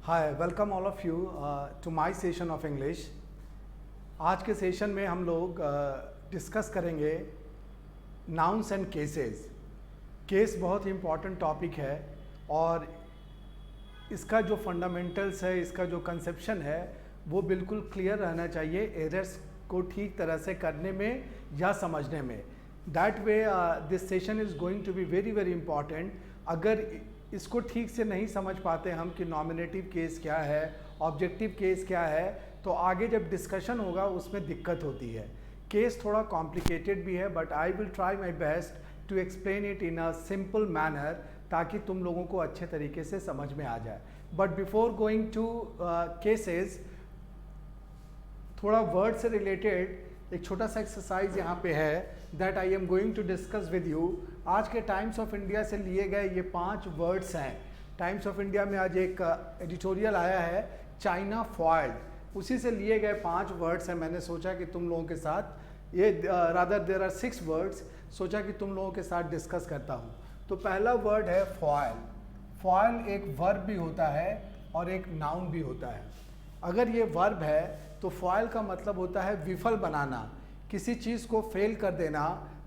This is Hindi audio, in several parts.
Hi welcome all of you to my session of English. आज के सेशन में हम लोग डिस्कस करेंगे नाउन्स एंड केसेस। केस बहुत ही इम्पॉर्टेंट टॉपिक है और इसका जो फंडामेंटल्स है, इसका जो कंसेप्शन है वो बिल्कुल क्लियर रहना चाहिए एरर्स को ठीक तरह से करने में या समझने में। That way this session is going to be very very important. अगर इसको ठीक से नहीं समझ पाते हम कि नॉमिनेटिव केस क्या है, ऑब्जेक्टिव केस क्या है, तो आगे जब डिस्कशन होगा उसमें दिक्कत होती है। केस थोड़ा कॉम्प्लिकेटेड भी है but I will try my best to explain it in a simple manner ताकि तुम लोगों को अच्छे तरीके से समझ में आ जाए। But before going to cases, थोड़ा वर्ड से रिलेटेड एक छोटा सा एक्सरसाइज यहाँ पे है that I am going to discuss with you. आज के टाइम्स ऑफ इंडिया से लिए गए ये 5 वर्ड्स हैं। टाइम्स ऑफ इंडिया में आज एक एडिटोरियल आया है चाइना फॉइल्ड, उसी से लिए गए 5 वर्ड्स हैं। मैंने सोचा कि तुम लोगों के साथ ये रादर देयर आर 6 वर्ड्स, सोचा कि तुम लोगों के साथ डिस्कस करता हूँ। तो पहला वर्ड है फॉइल। फॉइल एक वर्ब भी होता है और एक नाउन भी होता है। अगर ये वर्ब है तो फॉइल का मतलब होता है विफल बनाना, किसी चीज़ को फेल कर देना,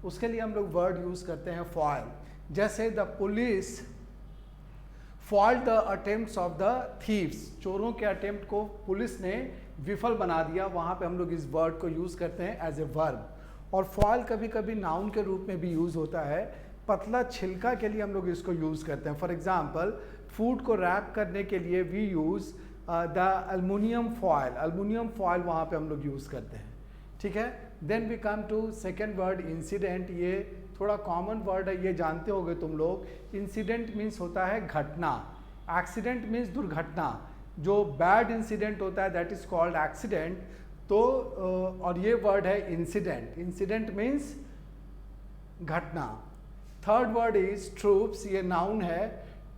उसके लिए हम लोग वर्ड यूज़ करते हैं फॉइल। जैसे the police foiled the attempts of the thieves, चोरों के अटेम्प्ट को पुलिस ने विफल बना दिया, वहाँ पे हम लोग इस वर्ड को यूज़ करते हैं एज ए वर्ब। और फॉइल कभी कभी नाउन के रूप में भी यूज़ होता है। पतला छिलका के लिए हम लोग इसको यूज़ करते हैं। फॉर एग्जाम्पल फूड को रैप करने के लिए we use the aluminium foil. Aluminium foil वहाँ पे हम लोग यूज़ करते हैं, ठीक है। Then we come to second word incident. ये थोड़ा कॉमन वर्ड है, ये जानते होगे तुम लोग। इंसिडेंट मीन्स होता है घटना, एक्सीडेंट मीन्स दुर्घटना। जो बैड इंसिडेंट होता है दैट इज कॉल्ड एक्सीडेंट। तो और ये वर्ड है इंसिडेंट। इंसिडेंट मीन्स घटना। Third word is troops. ये नाउन है,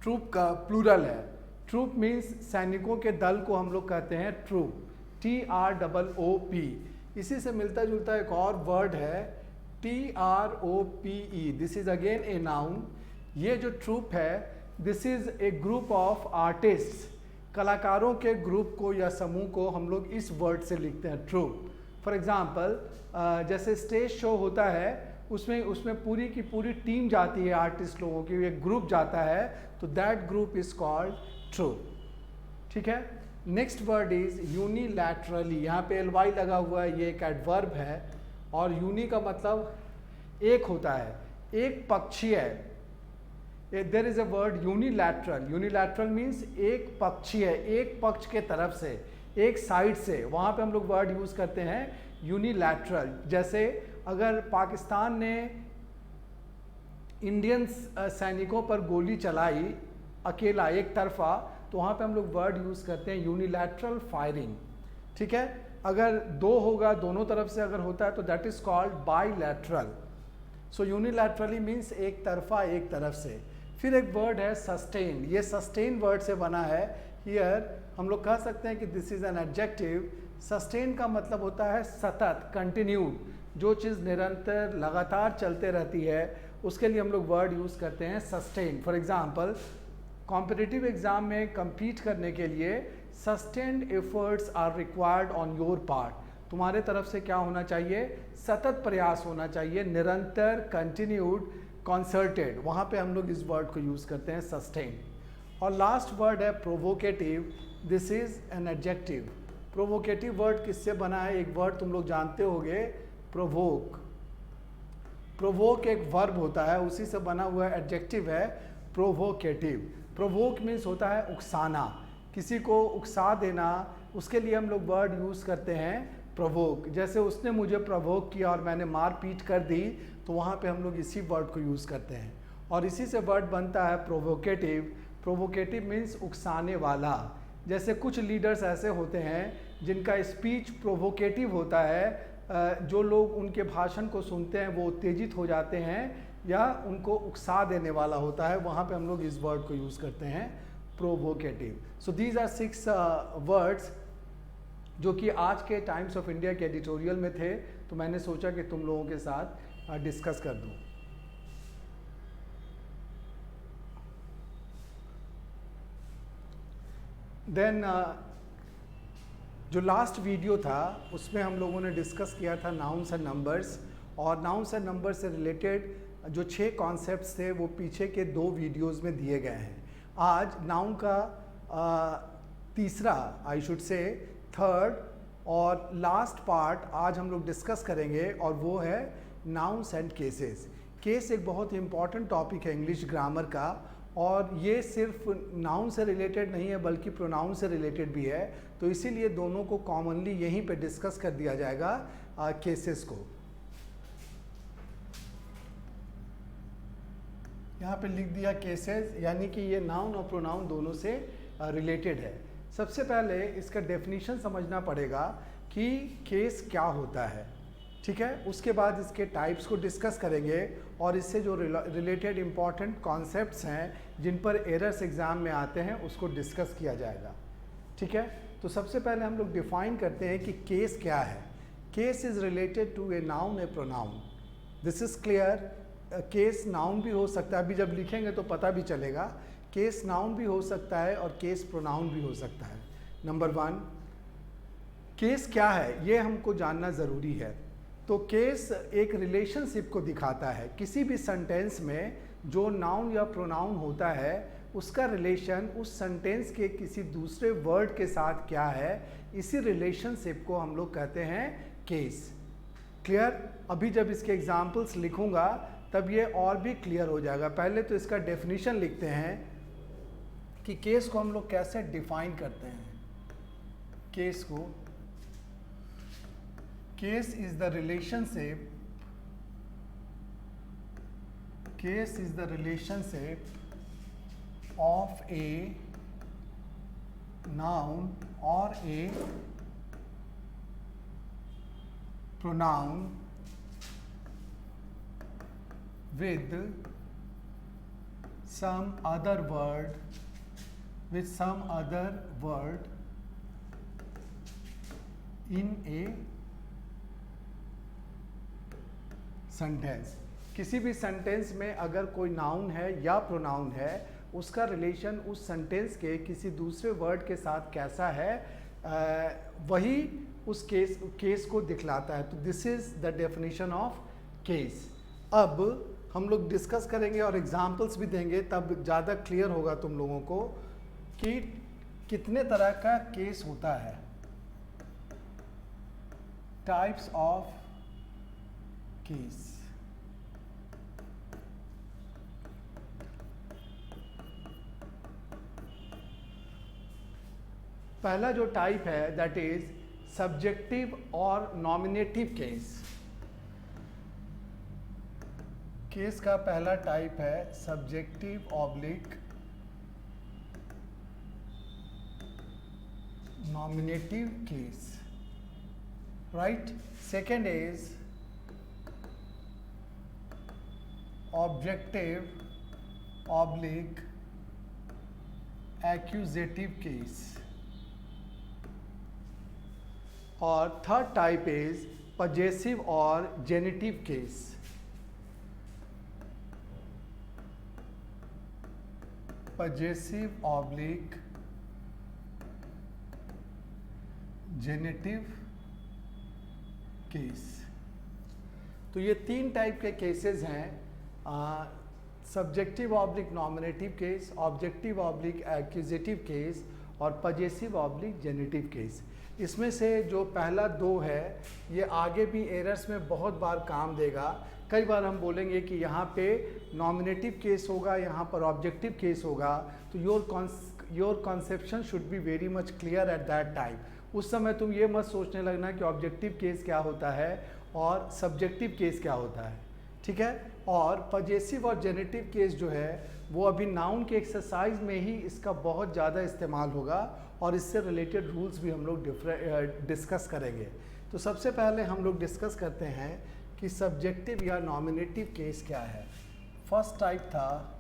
ट्रूप का प्लूरल है। ट्रूप मीन्स सैनिकों के दल को हम लोग कहते हैं ट्रूप, TROOP। इसी से मिलता जुलता एक और वर्ड है TROPE। This is again a noun. ये जो ट्रूप है this is a group of artist, कलाकारों के ग्रुप को या समूह को हम लोग इस वर्ड से लिखते हैं ट्रूप। फॉर एग्जाम्पल जैसे स्टेज शो होता है उसमें पूरी की पूरी टीम जाती है, आर्टिस्ट लोगों की एक ग्रुप जाता है, तो that group is called troop, ठीक है। Next word is unilaterally. यहाँ पे ly लगा हुआ है, ये एक एडवर्ब है। और यूनि का मतलब एक होता है, एक पक्षीय है। There is a word unilateral. Unilateral means एक पक्षीय, एक पक्ष के तरफ से, एक साइड से, वहाँ पे हम लोग वर्ड यूज करते हैं यूनिलैटरल। जैसे अगर पाकिस्तान ने इंडियन सैनिकों पर गोली चलाई अकेला, एक तरफा, तो वहाँ पे हम लोग वर्ड यूज़ करते हैं यूनिलैटरल फायरिंग, ठीक है। अगर दो होगा, दोनों तरफ से अगर होता है तो that is called bilateral. So unilaterally means एक तरफा, एक तरफ से। फिर एक वर्ड है सस्टेन। ये सस्टेन वर्ड से बना है। हियर हम लोग कह सकते हैं कि this is an adjective. Sustain का मतलब होता है सतत, कंटिन्यूड, जो चीज़ निरंतर लगातार चलते रहती है, उसके लिए हम लोग वर्ड यूज़ करते हैं sustain. For example competitive exam में compete करने के लिए sustained efforts are required on your part. तुम्हारे तरफ से क्या होना चाहिए? सतत प्रयास होना चाहिए, निरंतर, कंटिन्यूड, कॉन्सर्टेड। वहाँ पे हम लोग इस वर्ड को यूज़ करते हैं सस्टेन। और लास्ट वर्ड है provocative. This is an adjective. Provocative word किससे बना है? एक वर्ड तुम लोग जानते होगे, प्रोवोक। प्रोवोक एक वर्ब होता है, उसी से बना हुआ एडजेक्टिव है प्रोवोकेटिव। प्रोवोक मीन्स होता है उकसाना, किसी को उकसा देना, उसके लिए हम लोग वर्ड यूज़ करते हैं प्रोवोक। जैसे उसने मुझे प्रोवोक किया और मैंने मार पीट कर दी, तो वहाँ पे हम लोग इसी वर्ड को यूज़ करते हैं और इसी से वर्ड बनता है प्रोवोकेटिव। प्रोवोकेटिव मीन्स उकसाने वाला। जैसे कुछ लीडर्स ऐसे होते हैं जिनका स्पीच प्रोवोकेटिव होता है, जो लोग उनके भाषण को सुनते हैं वो उत्तेजित हो जाते हैं या उनको उकसा देने वाला होता है, वहाँ पे हम लोग इस वर्ड को यूज़ करते हैं provocative. So these are 6 words जो कि आज के टाइम्स ऑफ इंडिया के एडिटोरियल में थे, तो मैंने सोचा कि तुम लोगों के साथ डिस्कस कर दूँ। देन जो लास्ट वीडियो था उसमें हम लोगों ने डिस्कस किया था नाउन्स एंड नंबर्स, और नाउन्स एंड नंबर्स से रिलेटेड जो 6 कॉन्सेप्ट्स थे वो पीछे के 2 वीडियोस में दिए गए हैं। आज नाउन का तीसरा, आई शुड से थर्ड और लास्ट पार्ट आज हम लोग डिस्कस करेंगे, और वो है नाउन्स एंड केसेस। केस एक बहुत ही इंपॉर्टेंट टॉपिक है इंग्लिश ग्रामर का, और ये सिर्फ नाउन से रिलेटेड नहीं है बल्कि प्रोनाउन से रिलेटेड भी है, तो इसीलिए दोनों को कॉमनली यहीं पे डिस्कस कर दिया जाएगा केसेस को। यहाँ पे लिख दिया केसेस, यानी कि ये नाउन और प्रोनाउन दोनों से रिलेटेड है। सबसे पहले इसका डेफिनेशन समझना पड़ेगा कि केस क्या होता है, ठीक है। उसके बाद इसके टाइप्स को डिस्कस करेंगे, और इससे जो रिलेटेड इम्पॉर्टेंट कॉन्सेप्ट्स हैं जिन पर एरर्स एग्ज़ाम में आते हैं उसको डिस्कस किया जाएगा, ठीक है। तो सबसे पहले हम लोग डिफाइन करते हैं कि केस क्या है। Case is related to a noun a pronoun. This is clear. Case noun भी हो सकता है, अभी जब लिखेंगे तो पता भी चलेगा। केस नाउन भी हो सकता है और केस प्रोनाउन भी हो सकता है। नंबर 1, केस क्या है ये हमको जानना ज़रूरी है। तो केस एक रिलेशनशिप को दिखाता है। किसी भी सेंटेंस में जो नाउन या प्रोनाउन होता है उसका रिलेशन उस सेंटेंस के किसी दूसरे वर्ड के साथ क्या है, इसी रिलेशनशिप को हम लोग कहते हैं केस। क्लियर। अभी जब इसके एग्जाम्पल्स लिखूंगा तब ये और भी क्लियर हो जाएगा। पहले तो इसका डेफिनेशन लिखते हैं कि केस को हम लोग कैसे डिफाइन करते हैं। केस को, case is the relationship, case is the relationship of a noun और ए pronoun with some other word, with some other word in a sentence। किसी भी सेंटेंस में अगर कोई नाउन है या प्रोनाउन है, उसका रिलेशन उस सेंटेंस के किसी दूसरे वर्ड के साथ कैसा है, वही उस केस को दिखलाता है। तो this is the definition of case. अब हम लोग डिस्कस करेंगे और एग्जाम्पल्स भी देंगे, तब ज़्यादा क्लियर होगा तुम लोगों को कि कितने तरह का केस होता है। Types of case. पहला जो टाइप है दैट इज सब्जेक्टिव और नॉमिनेटिव केस। केस का पहला टाइप है subjective oblique nominative case, right. Second is objective oblique accusative case, और थर्ड टाइप इज पजेसिव और generative case. Possessive oblique generative case. तो ये 3 टाइप के केसेस हैं, subjective oblique nominative case, objective oblique accusative case, और पजेसिव ऑब्लिक जेनेटिव केस। इसमें से जो पहला 2 है ये आगे भी एरर्स में बहुत बार काम देगा। कई बार हम बोलेंगे कि यहाँ पे नॉमिनेटिव केस होगा, यहाँ पर ऑब्जेक्टिव केस होगा, तो your conception should be very much clear at that time. उस समय तुम ये मत सोचने लगना कि ऑब्जेक्टिव केस क्या होता है और सब्जेक्टिव केस क्या होता है, ठीक है। और पजेसिव और जेनेटिव केस जो है वो अभी नाउन के एक्सरसाइज में ही इसका बहुत ज़्यादा इस्तेमाल होगा, और इससे रिलेटेड रूल्स भी हम लोग डिस्कस करेंगे। तो सबसे पहले हम लोग डिस्कस करते हैं कि सब्जेक्टिव या नॉमिनेटिव केस क्या है। फर्स्ट टाइप था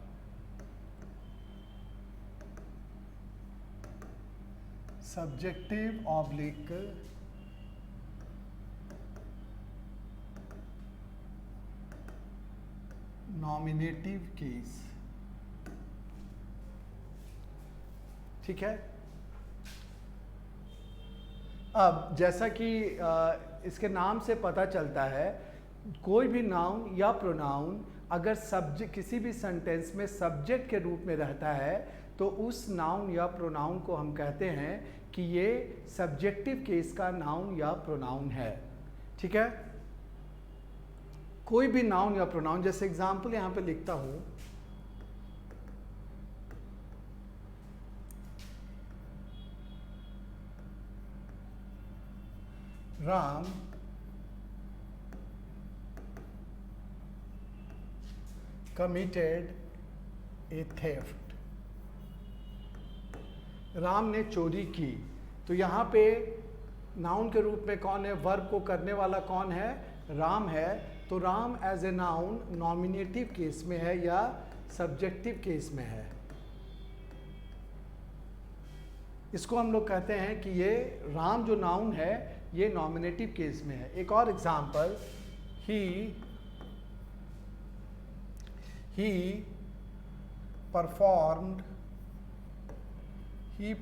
सब्जेक्टिव ऑब्लिक नॉमिनेटिव केस, ठीक है। अब जैसा कि इसके नाम से पता चलता है, कोई भी नाउन या प्रोनाउन अगर सब्जेक्ट किसी भी सेंटेंस में सब्जेक्ट के रूप में रहता है तो उस नाउन या प्रोनाउन को हम कहते हैं कि ये सब्जेक्टिव केस का नाउन या प्रोनाउन है। ठीक है, कोई भी नाउन या प्रोनाउन, जैसे एग्जांपल यहां पे लिखता हूं, Ram committed a theft। Ram ने चोरी की, तो यहाँ पे नाउन के रूप में कौन है, वर्ब को करने वाला कौन है, राम है। तो Ram as a noun nominative case में है या सब्जेक्टिव केस में है। इसको हम लोग कहते हैं कि ये राम जो नाउन है ये नॉमिनेटिव केस में है। एक और example, he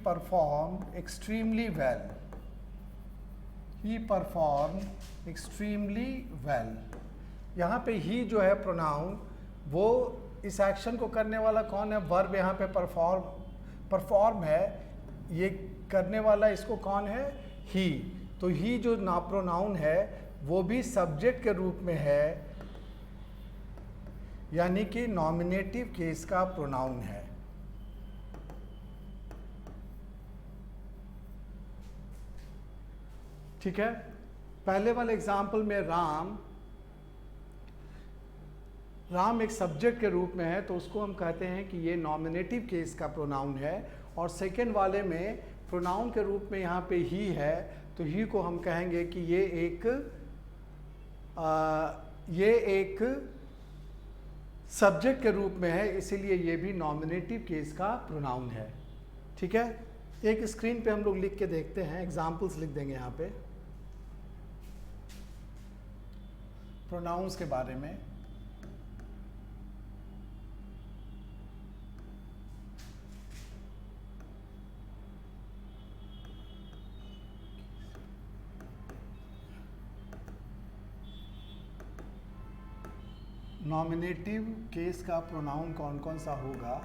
performed extremely well। he performed extremely well। यहाँ पे ही जो है प्रोनाउन, वो इस एक्शन को करने वाला कौन है, वर्ब यहाँ पे परफॉर्म है, ये करने वाला इसको कौन है, ही। तो ही जो प्रोनाउन है वो भी सब्जेक्ट के रूप में है, यानी कि नॉमिनेटिव केस का प्रोनाउन है। ठीक है, पहले वाले एग्जाम्पल में राम एक सब्जेक्ट के रूप में है तो उसको हम कहते हैं कि ये नॉमिनेटिव केस का प्रोनाउन है। और सेकेंड वाले में प्रोनाउन के रूप में यहाँ पे ही है, तो ही को हम कहेंगे कि ये एक सब्जेक्ट के रूप में है, इसीलिए ये भी नॉमिनेटिव केस का प्रोनाउन है। ठीक है, एक स्क्रीन पे हम लोग लिख के देखते हैं, एग्जाम्पल्स लिख देंगे यहाँ पे प्रोनाउंस के बारे में। नॉमिनेटिव केस का प्रोनाउन कौन कौन सा होगा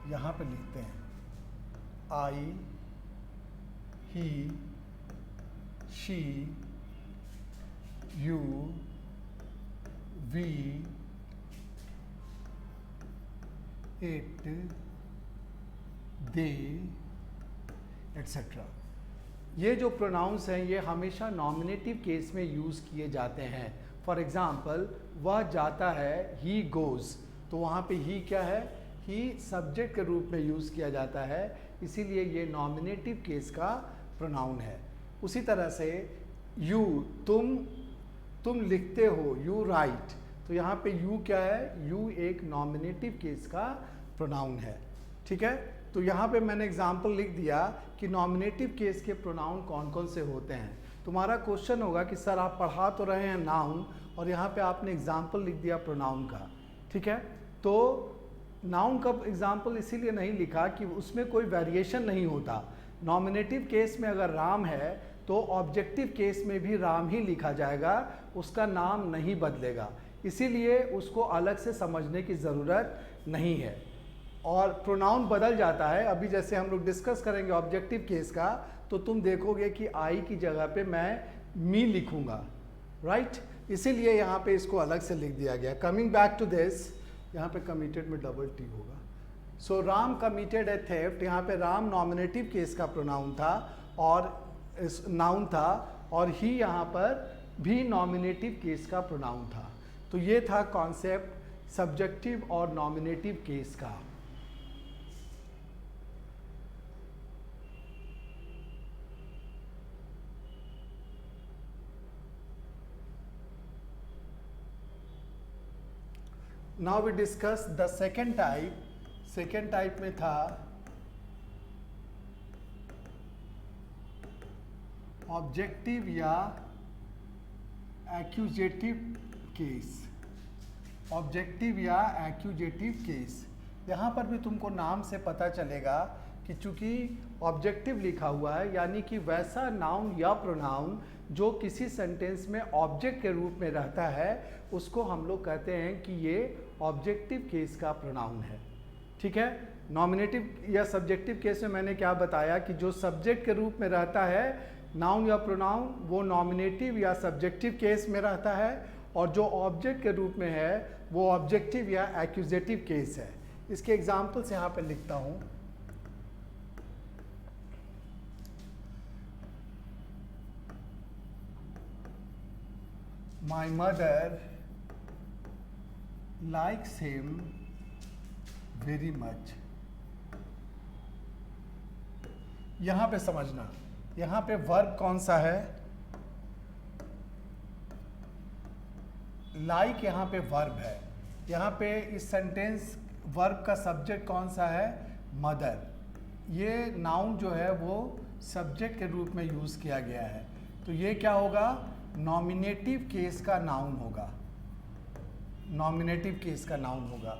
यहाँ पे लिखते हैं, I, he, she, you, we, it, they, etcetera. ये जो प्रोनाउंस हैं ये हमेशा नॉमिनेटिव केस में यूज़ किए जाते हैं। फॉर एग्जाम्पल, वह जाता है, ही गोज़, तो वहाँ पे ही क्या है, ही सब्जेक्ट के रूप में यूज़ किया जाता है, इसीलिए ये नॉमिनेटिव केस का प्रोनाउन है। उसी तरह से यू, तुम लिखते हो, यू राइट, तो यहाँ पे यू क्या है, यू एक नॉमिनेटिव केस का प्रोनाउन है। ठीक है, तो यहाँ पे मैंने एग्जाम्पल लिख दिया कि नॉमिनेटिव केस के प्रोनाउन कौन कौन से होते हैं। तुम्हारा क्वेश्चन होगा कि सर आप पढ़ा तो रहे हैं नाउन और यहाँ पे आपने एग्जाम्पल लिख दिया प्रोनाउन का। ठीक है, तो नाउन का एग्जाम्पल इसीलिए नहीं लिखा कि उसमें कोई वेरिएशन नहीं होता। नॉमिनेटिव केस में अगर राम है तो ऑब्जेक्टिव केस में भी राम ही लिखा जाएगा, उसका नाम नहीं बदलेगा, इसीलिए उसको अलग से समझने की ज़रूरत नहीं है। और प्रोनाउन बदल जाता है, अभी जैसे हम लोग डिस्कस करेंगे ऑब्जेक्टिव केस का, तो तुम देखोगे कि आई की जगह पे मैं मी लिखूंगा, राइट, इसीलिए यहाँ पे इसको अलग से लिख दिया गया। कमिंग बैक टू दिस, यहाँ पे कमिटेड में डबल टी होगा। सो राम कमिटेड ए थेफ्ट, यहाँ पे राम नॉमिनेटिव केस का प्रोनाउन था और नाउन था, और ही यहाँ पर भी नॉमिनेटिव केस का प्रोनाउन था। तो ये था कॉन्सेप्ट सब्जेक्टिव और नॉमिनेटिव केस का। Now we discuss the second type. Second type में था ऑब्जेक्टिव या एक्यूजेटिव केस। ऑब्जेक्टिव या एक्यूजेटिव केस, यहाँ पर भी तुमको नाम से पता चलेगा कि चूंकि ऑब्जेक्टिव लिखा हुआ है, यानी कि वैसा नाउन या प्रोनाउन जो किसी सेंटेंस में ऑब्जेक्ट के रूप में रहता है, उसको हम लोग कहते हैं कि ये ऑब्जेक्टिव केस का प्रोनाउन है। ठीक है, नॉमिनेटिव या सब्जेक्टिव केस में मैंने क्या बताया कि जो सब्जेक्ट के रूप में रहता है नाउन या प्रोनाउन, वो नॉमिनेटिव या सब्जेक्टिव केस में रहता है, और जो ऑब्जेक्ट के रूप में है वो ऑब्जेक्टिव या एक्यूजेटिव केस है। इसके एग्जाम्पल्स यहाँ पे लिखता हूँ। My mother likes him very much. यहाँ पे समझना, यहाँ पे वर्ब कौन सा है, लाइक यहाँ पे वर्ब है। यहाँ पे इस सेंटेंस वर्ब का सब्जेक्ट कौन सा है, मदर। ये नाउन जो है वो सब्जेक्ट के रूप में यूज़ किया गया है, तो ये क्या होगा, नॉमिनेटिव केस का नाउन होगा, नॉमिनेटिव केस का नाउन होगा।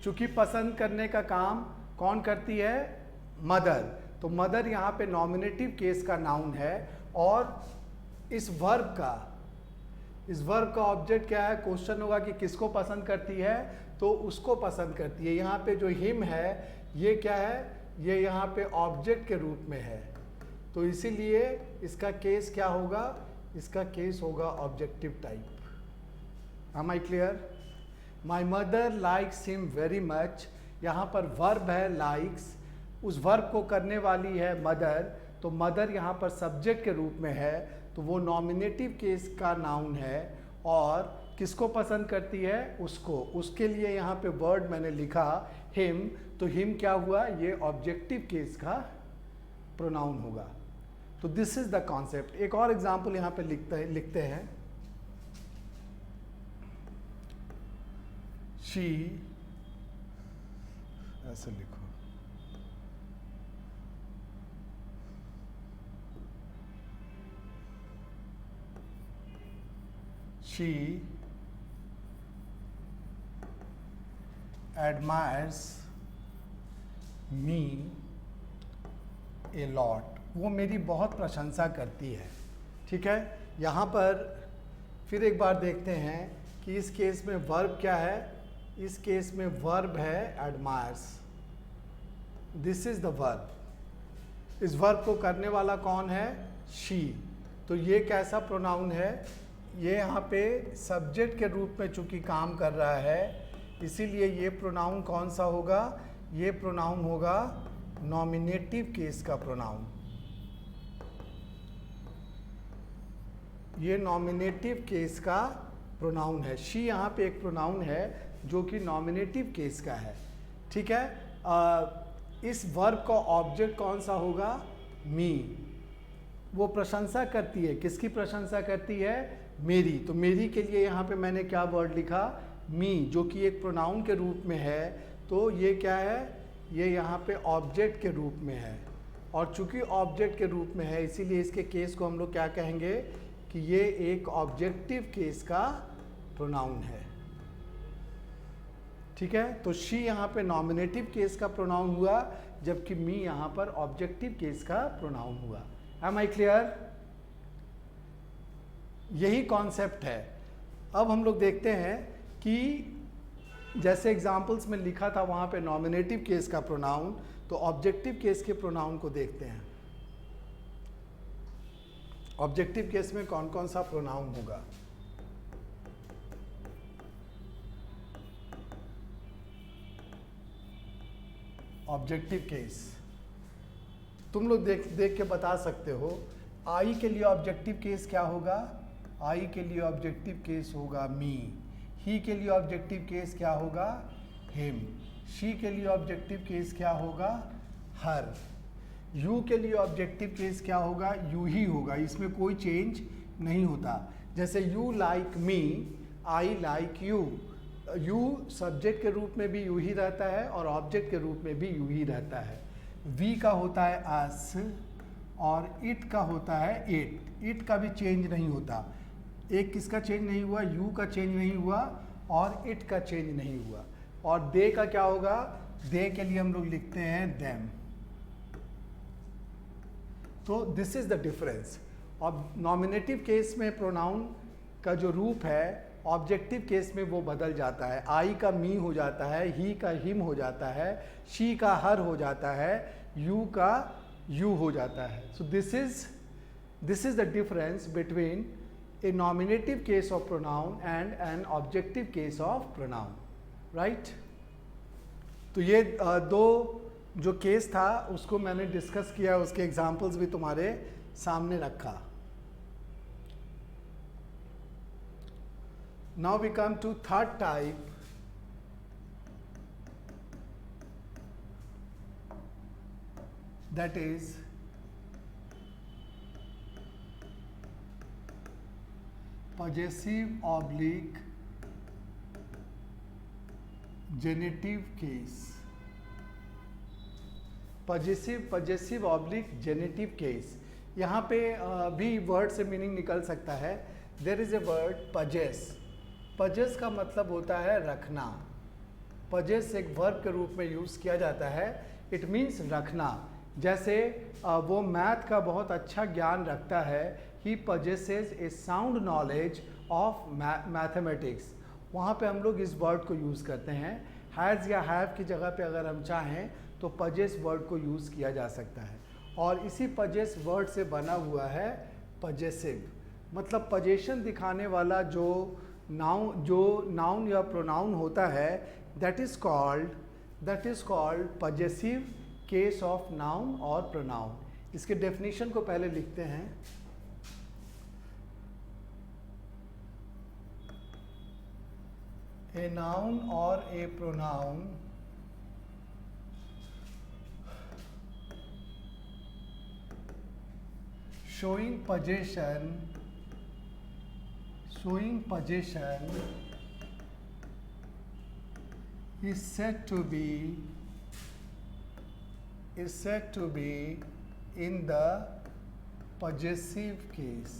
चूंकि पसंद करने का काम कौन करती है, मदर, तो मदर यहाँ पे नॉमिनेटिव केस का नाउन है। और इस वर्ब का ऑब्जेक्ट क्या है, क्वेश्चन होगा कि किसको पसंद करती है, तो उसको पसंद करती है। यहाँ पे जो हिम है ये क्या है, ये यहाँ पे ऑब्जेक्ट के रूप में है, तो इसीलिए इसका केस क्या होगा, इसका केस होगा objective type. Am I clear? My mother likes him very much, यहाँ पर वर्ब है लाइक्स, उस वर्ब को करने वाली है मदर, तो मदर यहाँ पर सब्जेक्ट के रूप में है, तो वो नॉमिनेटिव केस का नाउन है। और किसको पसंद करती है, उसको, उसके लिए यहाँ पे वर्ड मैंने लिखा हिम, तो हिम क्या हुआ, ये ऑब्जेक्टिव केस का प्रोनाउन होगा। तो दिस इज द कॉन्सेप्ट। एक और एग्जाम्पल यहाँ पे लिखते हैं। शी, ऐसे लिखो, she admires me a lot, वो मेरी बहुत प्रशंसा करती है। ठीक है, यहाँ पर फिर एक बार देखते हैं कि इस केस में वर्ब क्या है, इस केस में वर्ब है admires, this is the verb. इस वर्ब को करने वाला कौन है, शी, तो ये कैसा प्रोनाउन है, ये यहाँ पे सब्जेक्ट के रूप में चूंकि काम कर रहा है, इसीलिए ये प्रोनाउन कौन सा होगा, ये प्रोनाउन होगा नॉमिनेटिव केस का प्रोनाउन। ये नॉमिनेटिव केस का प्रोनाउन है। शी यहाँ पे एक प्रोनाउन है जो कि नॉमिनेटिव केस का है। ठीक है, इस वर्ब का ऑब्जेक्ट कौन सा होगा, मी। वो प्रशंसा करती है, किसकी प्रशंसा करती है, मेरी, तो मेरी के लिए यहाँ पे मैंने क्या वर्ड लिखा, मी, जो कि एक प्रोनाउन के रूप में है, तो ये क्या है, ये यहाँ पे ऑब्जेक्ट के रूप में है। और चूंकि ऑब्जेक्ट के रूप में है, इसीलिए इसके केस को हम लोग क्या कहेंगे कि ये एक ऑब्जेक्टिव केस का प्रोनाउन है। ठीक है, तो शी यहाँ पे नॉमिनेटिव केस का प्रोनाउन हुआ, जबकि मी यहाँ पर ऑब्जेक्टिव केस का प्रोनाउन हुआ। Am I clear? यही कॉन्सेप्ट है। अब हम लोग देखते हैं कि जैसे एग्जाम्पल्स में लिखा था वहाँ पे नॉमिनेटिव केस का प्रोनाउन, तो ऑब्जेक्टिव केस के प्रोनाउन को देखते हैं। ऑब्जेक्टिव केस में कौन कौन सा प्रोनाउन होगा। ऑब्जेक्टिव केस तुम लोग देख के बता सकते हो। आई के लिए ऑब्जेक्टिव केस क्या होगा, आई के लिए ऑब्जेक्टिव केस होगा मी। ही के लिए ऑब्जेक्टिव केस क्या होगा, हिम। शी के लिए ऑब्जेक्टिव केस क्या होगा, हर। यू के लिए ऑब्जेक्टिव केस क्या होगा, यू ही होगा, इसमें कोई चेंज नहीं होता। जैसे you like me, I like you. You subject के रूप में भी यू ही रहता है और ऑब्जेक्ट के रूप में भी यू ही रहता है। वी का होता है अस और इट का होता है इट। इट का भी चेंज नहीं होता। एक किसका चेंज नहीं हुआ, यू का चेंज नहीं हुआ और इट का चेंज नहीं हुआ। और दे का क्या होगा, दे के लिए हम लोग लिखते हैं देम। तो दिस इज द डिफरेंस। और नॉमिनेटिव केस में प्रोनाउन का जो रूप है ऑब्जेक्टिव केस में वो बदल जाता है। आई का मी हो जाता है, ही का हिम हो जाता है, शी का हर हो जाता है, यू का यू हो जाता है। So this is the difference between A nominative case of pronoun and an objective case of pronoun, right. तो ये दो जो केस था उसको मैंने डिस्कस किया, उसके एग्जाम्पल्स भी तुम्हारे सामने रखा। Now we come to third type, that is possessive oblique genitive case। possessive oblique genitive case, यहाँ पे भी वर्ड से मीनिंग निकल सकता है। There is a word possess। possess का मतलब होता है रखना। possess एक वर्ब के रूप में यूज़ किया जाता है। इट मीन्स रखना। जैसे वो मैथ का बहुत अच्छा ज्ञान रखता है, ही possesses A sound knowledge of mathematics. वहाँ पे हम लोग इस वर्ड को यूज़ करते हैं। हैज़ या हैव की जगह पे अगर हम चाहें तो possess वर्ड को यूज़ किया जा सकता है। और इसी possess वर्ड से बना हुआ है possessive, मतलब possession दिखाने वाला जो नाउन या प्रोनाउन होता है, that is called possessive case of noun और प्रोनाउन। इसके डेफिनेशन को पहले लिखते हैं। ए नाउन और ए pronoun showing possession is said to be in the possessive case।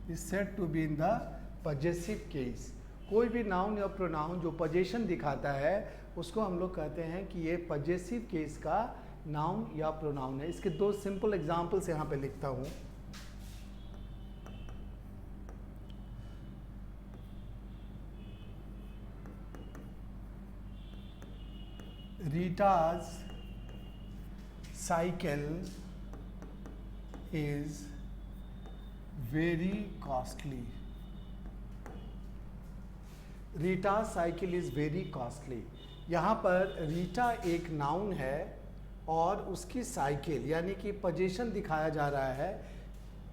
is said to be in the possessive case। कोई भी नाउन या प्रोनाउन जो पोजेशन दिखाता है उसको हम लोग कहते हैं कि ये पजेसिव केस का नाउन या प्रोनाउन है। इसके दो सिंपल एग्जांपल्स यहाँ पे लिखता हूँ। Rita's cycle is very costly। Rita's cycle is very costly। यहाँ पर रीटा एक नाउन है और उसकी साइकिल यानी कि पोजीशन दिखाया जा रहा है।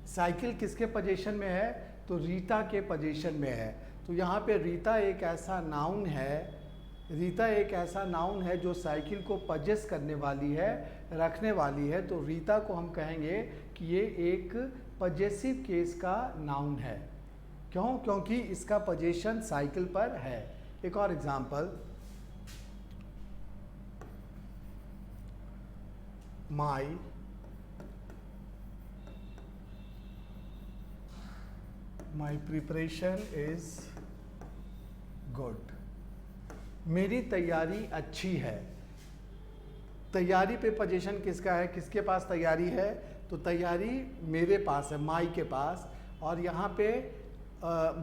साइकिल किसके पोजीशन में है? तो रीता के पोजीशन में है। तो यहाँ पे रीता एक ऐसा नाउन है जो साइकिल को पजेस करने वाली है, रखने वाली है। तो रीता को हम कहेंगे कि ये एक पजेसिव केस का नाउन है। क्यों? क्योंकि इसका पोजीशन साइकिल पर है। एक और example, my preparation is good। मेरी तैयारी अच्छी है। तैयारी पे पोजीशन किसका है? किसके पास तैयारी है? तो तैयारी मेरे पास है, माई के पास। और यहाँ पे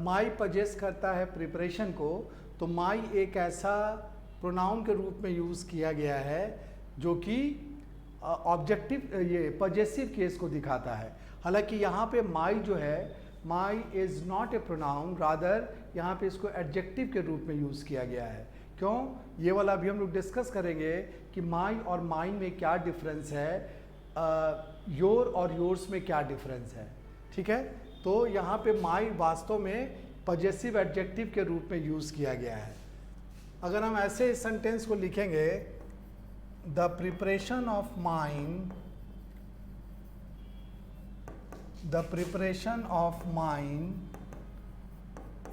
माई पजेस करता है प्रिपरेशन को। तो माई एक ऐसा प्रोनाउन के रूप में यूज़ किया गया है जो कि ऑब्जेक्टिव ये पजेसिव केस को दिखाता है। हालांकि यहाँ पे माई जो है, my is not a pronoun, rather यहाँ पे इसको एडजेक्टिव के रूप में यूज़ किया गया है। क्यों? ये वाला भी हम लोग डिस्कस करेंगे कि माई और माइन में क्या डिफरेंस है, योर और योर्स में क्या डिफरेंस है। ठीक है, तो यहाँ पे माई वास्तव में पजेसिव एडजेक्टिव के रूप में यूज़ किया गया है। अगर हम ऐसे इस सेंटेंस को लिखेंगे, the preparation of mine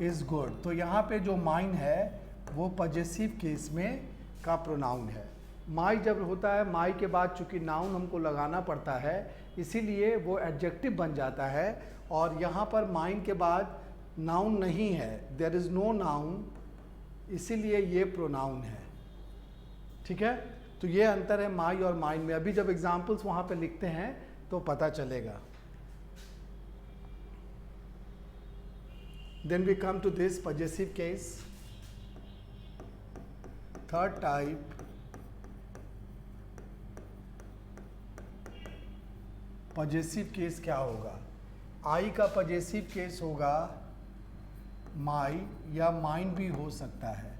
is good. तो यहाँ पे जो माइन है वो पजेसिव केस में का प्रोनाउन है। माई जब होता है, माई के बाद चूंकि नाउन हमको लगाना पड़ता है इसीलिए वो एडजेक्टिव बन जाता है। और यहाँ पर माइन के बाद नाउन नहीं है, देयर इज़ नो नाउन, इसीलिए ये प्रोनाउन है। ठीक है, तो ये अंतर है माई और माइन में। अभी जब एग्जाम्पल्स वहाँ पे लिखते हैं तो पता चलेगा। Then we come to this possessive case. Third type, possessive case क्या होगा? I का possessive case होगा my या mine भी हो सकता है।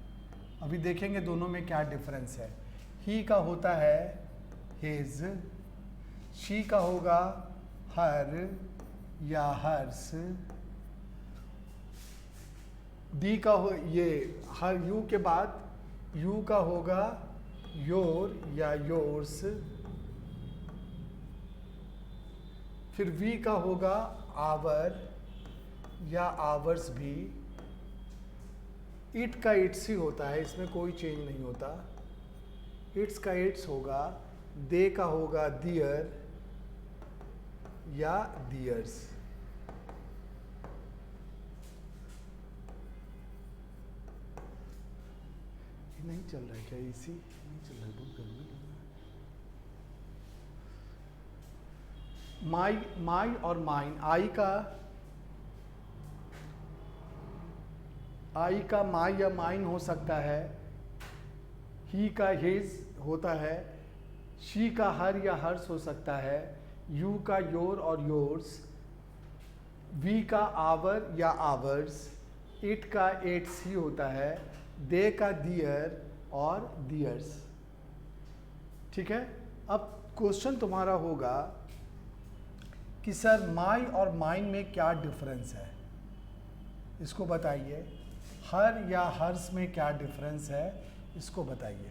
अभी देखेंगे दोनों में क्या डिफरेंस है। he का होता है his, she का होगा her या hers, डी का हो ये हर यू के बाद यू का होगा योर या योर्स, फिर वी का होगा आवर या आवर्स भी। इट का इट्स ही होता है, इसमें कोई चेंज नहीं होता। इट्स का इट्स होगा, दे का होगा दियर या दियर्स। नहीं चल रहा है क्या? इसी नहीं चल रहा है, बहुत गर्मी लग रहा है। माई और माइन, आई का माई या माइन हो सकता है, ही का हिज होता है, शी का हर या हर्स हो सकता है, यू का योर और योर्स, वी का आवर या आवर्स, इट का इट्स ही होता है, दे का दियर और दियर्स। ठीक है। अब क्वेश्चन तुम्हारा होगा कि सर माई और माइन में क्या डिफरेंस है, इसको बताइए। हर या हर्स में क्या डिफरेंस है, इसको बताइए।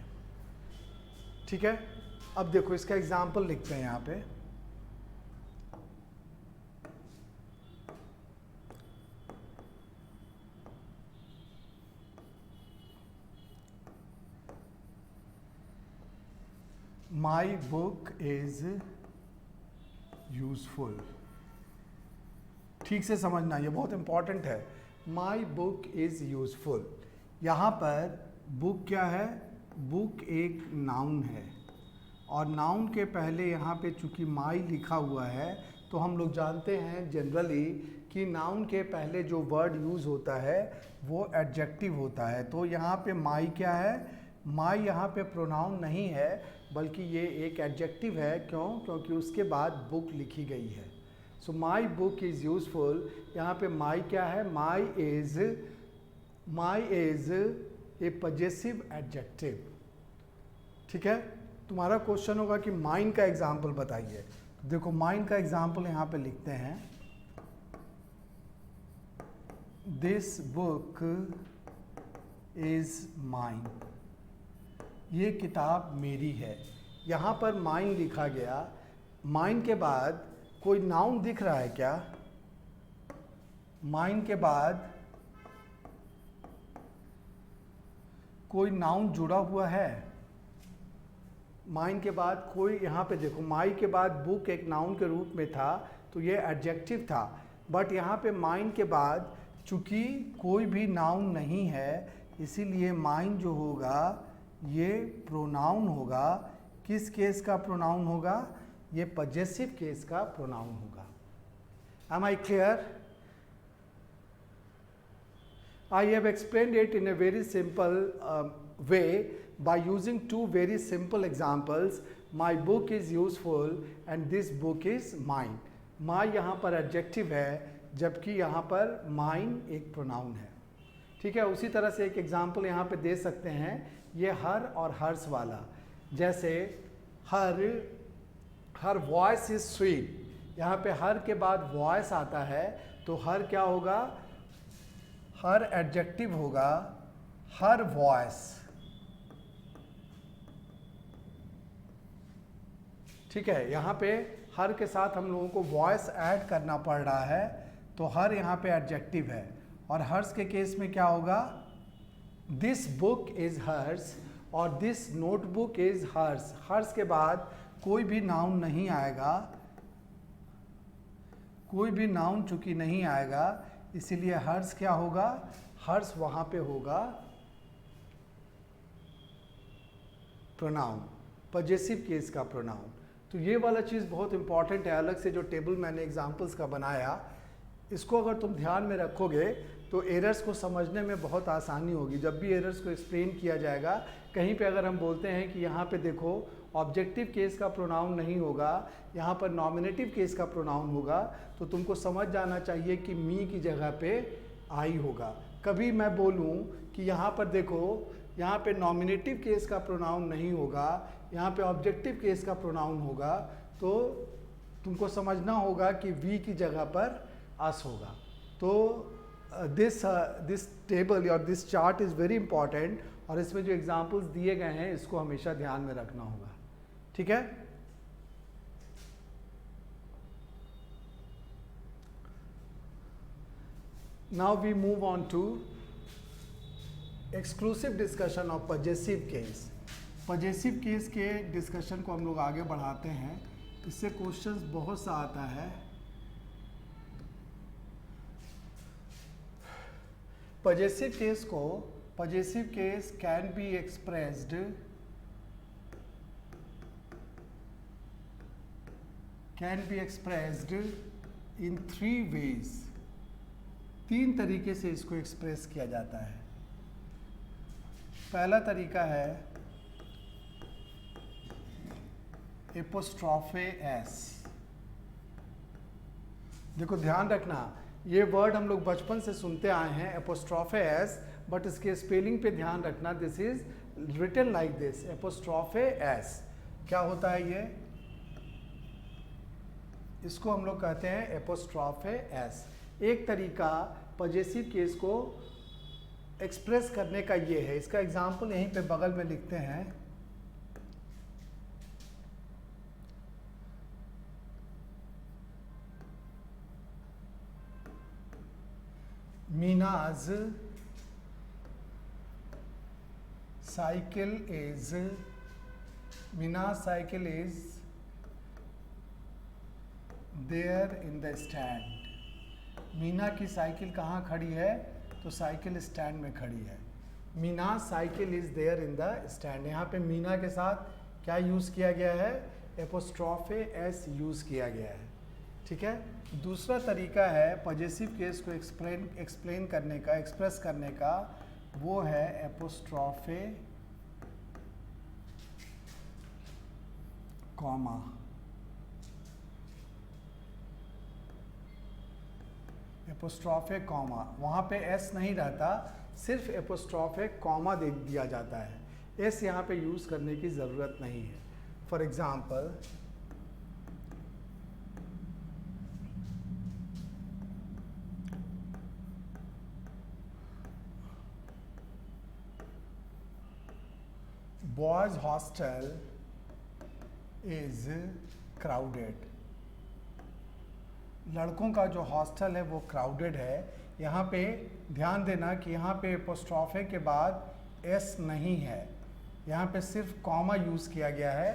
ठीक है। अब देखो इसका एग्जाम्पल लिखते हैं यहाँ पे। My book is useful. ठीक से समझना, ये बहुत इंपॉर्टेंट है। My book is useful. यहाँ पर बुक क्या है? बुक एक नाउन है और नाउन के पहले यहाँ पे चूंकि माई लिखा हुआ है तो हम लोग जानते हैं जनरली कि नाउन के पहले जो वर्ड यूज होता है वो एडजेक्टिव होता है। तो यहाँ पे माई क्या है? माई यहाँ पे प्रोनाउन नहीं है बल्कि ये एक एडजेक्टिव है। क्यों? क्योंकि उसके बाद बुक लिखी गई है। सो माई बुक इज़ यूजफुल। यहाँ पे माई क्या है? माई इज ए पजेसिव एडजेक्टिव। ठीक है। तुम्हारा क्वेश्चन होगा कि माइन का एग्जाम्पल बताइए। तो देखो माइन का एग्जाम्पल यहाँ पे लिखते हैं, दिस बुक इज माइन। ये किताब मेरी है। यहाँ पर माइन लिखा गया। माइन के बाद कोई नाउन दिख रहा है क्या? माइन के बाद कोई नाउन जुड़ा हुआ है? माइन के बाद कोई, यहाँ पे देखो माई के बाद बुक एक नाउन के रूप में था तो ये एडजेक्टिव था, बट यहाँ पे माइन के बाद चूंकि कोई भी नाउन नहीं है इसीलिए माइन जो होगा ये प्रोनाउन होगा। किस केस का प्रोनाउन होगा? ये पजेसिव केस का प्रोनाउन होगा। Am I clear? I have explained it in a very simple way by using two very simple examples. My book is useful and this book is mine. My यहाँ पर एडजेक्टिव है जबकि यहाँ पर mine एक प्रोनाउन है। ठीक है। उसी तरह से एक एग्जाम्पल यहाँ पे दे सकते हैं, ये हर और हर्स वाला। जैसे हर वॉइस इज स्वीट। यहाँ पे हर के बाद वॉइस आता है तो हर क्या होगा? हर एडजेक्टिव होगा, हर वॉइस। ठीक है। यहाँ पे हर के साथ हम लोगों को वॉइस ऐड करना पड़ रहा है तो हर यहाँ पे एडजेक्टिव है। और हर्स के केस में क्या होगा? दिस बुक इज हर्स और this notebook is hers. Hers के बाद कोई भी नाउन नहीं आएगा, कोई भी नाउन चूंकि नहीं आएगा इसीलिए हर्स क्या होगा? हर्स वहां पे होगा प्रोनाउन। पजेसिव केस का प्रोनाउन। तो ये वाला चीज़ बहुत इंपॉर्टेंट है। अलग से जो टेबल मैंने एग्जांपल्स का बनाया, इसको अगर तुम ध्यान में रखोगे तो एरर्स को समझने में बहुत आसानी होगी। जब भी एरर्स को एक्सप्लेन किया जाएगा, कहीं पे अगर हम बोलते हैं कि यहाँ पे देखो ऑब्जेक्टिव केस का प्रोनाउन नहीं होगा, यहाँ पर नॉमिनेटिव केस का प्रोनाउन होगा, तो तुमको समझ जाना चाहिए कि मी की जगह पे आई होगा। कभी मैं बोलूँ कि यहाँ पर देखो, यहाँ पे नॉमिनेटिव केस का प्रोनाउन नहीं होगा, यहाँ पे ऑब्जेक्टिव केस का प्रोनाउन होगा, तो तुमको समझना होगा कि वी की जगह पर अस होगा। तो दिस टेबल और this chart is very important, और इसमें जो एग्जांपल्स दिए गए हैं इसको हमेशा ध्यान में रखना होगा। ठीक है। Now we move on to exclusive discussion of possessive case. Possessive case के डिस्कशन को हम लोग आगे बढ़ाते हैं। इससे क्वेश्चंस बहुत सा आता है। Possessive case can be expressed in 3 ways। 3 तरीके से इसको एक्सप्रेस किया जाता है। पहला तरीका है एपोस्ट्रोफे एस। देखो ध्यान रखना, ये वर्ड हम लोग बचपन से सुनते आए हैं एपोस्ट्रोफे एस, बट इसके स्पेलिंग पे ध्यान रखना। This is written like this, apostrophe S. क्या होता है ये? इसको हम लोग कहते हैं एपोस्ट्रोफे एस। एक तरीका पजेसिव केस को एक्सप्रेस करने का ये है। इसका एग्जाम्पल यहीं पे बगल में लिखते हैं। Meena's cycle is there in the stand. Meena की साइकिल कहाँ खड़ी है? तो साइकिल स्टैंड में खड़ी है। Meena cycle is there in the stand. यहाँ पे मीना के साथ क्या यूज़ किया गया है? एपोस्ट्रोफे एस यूज़ किया गया है। ठीक है। दूसरा तरीका है पजेसिव केस को एक्सप्लेन करने का, एक्सप्रेस करने का, वो है एपोस्ट्रोफे कॉमा। एपोस्ट्रोफे कॉमा, वहाँ पे एस नहीं रहता, सिर्फ एपोस्ट्रोफे कॉमा दे दिया जाता है। एस यहाँ पे यूज़ करने की ज़रूरत नहीं है। For example, boys hostel is crowded. लड़कों का जो हॉस्टल है वो क्राउडेड है। यहाँ पे ध्यान देना कि यहाँ पे एपोस्ट्रोफे के बाद एस नहीं है, यहाँ पे सिर्फ कॉमा यूज़ किया गया है।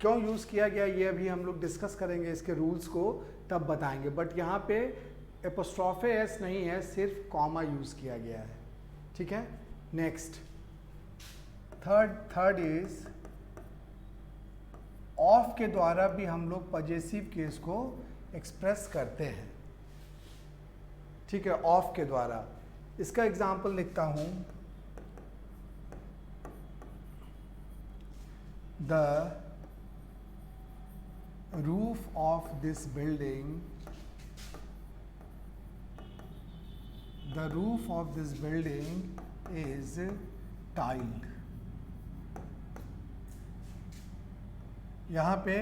क्यों यूज़ किया गया ये अभी हम लोग डिस्कस करेंगे, इसके रूल्स को तब बताएंगे। बट यहाँ पे एपोस्ट्रोफे एस नहीं है, सिर्फ कॉमा यूज़ किया गया है। ठीक है। नेक्स्ट, थर्ड इज ऑफ के द्वारा भी हम लोग पजेसिव केस को एक्सप्रेस करते हैं। ठीक है, ऑफ के द्वारा। इसका एग्जाम्पल लिखता हूं, the roof of this building, is tiled. यहाँ पे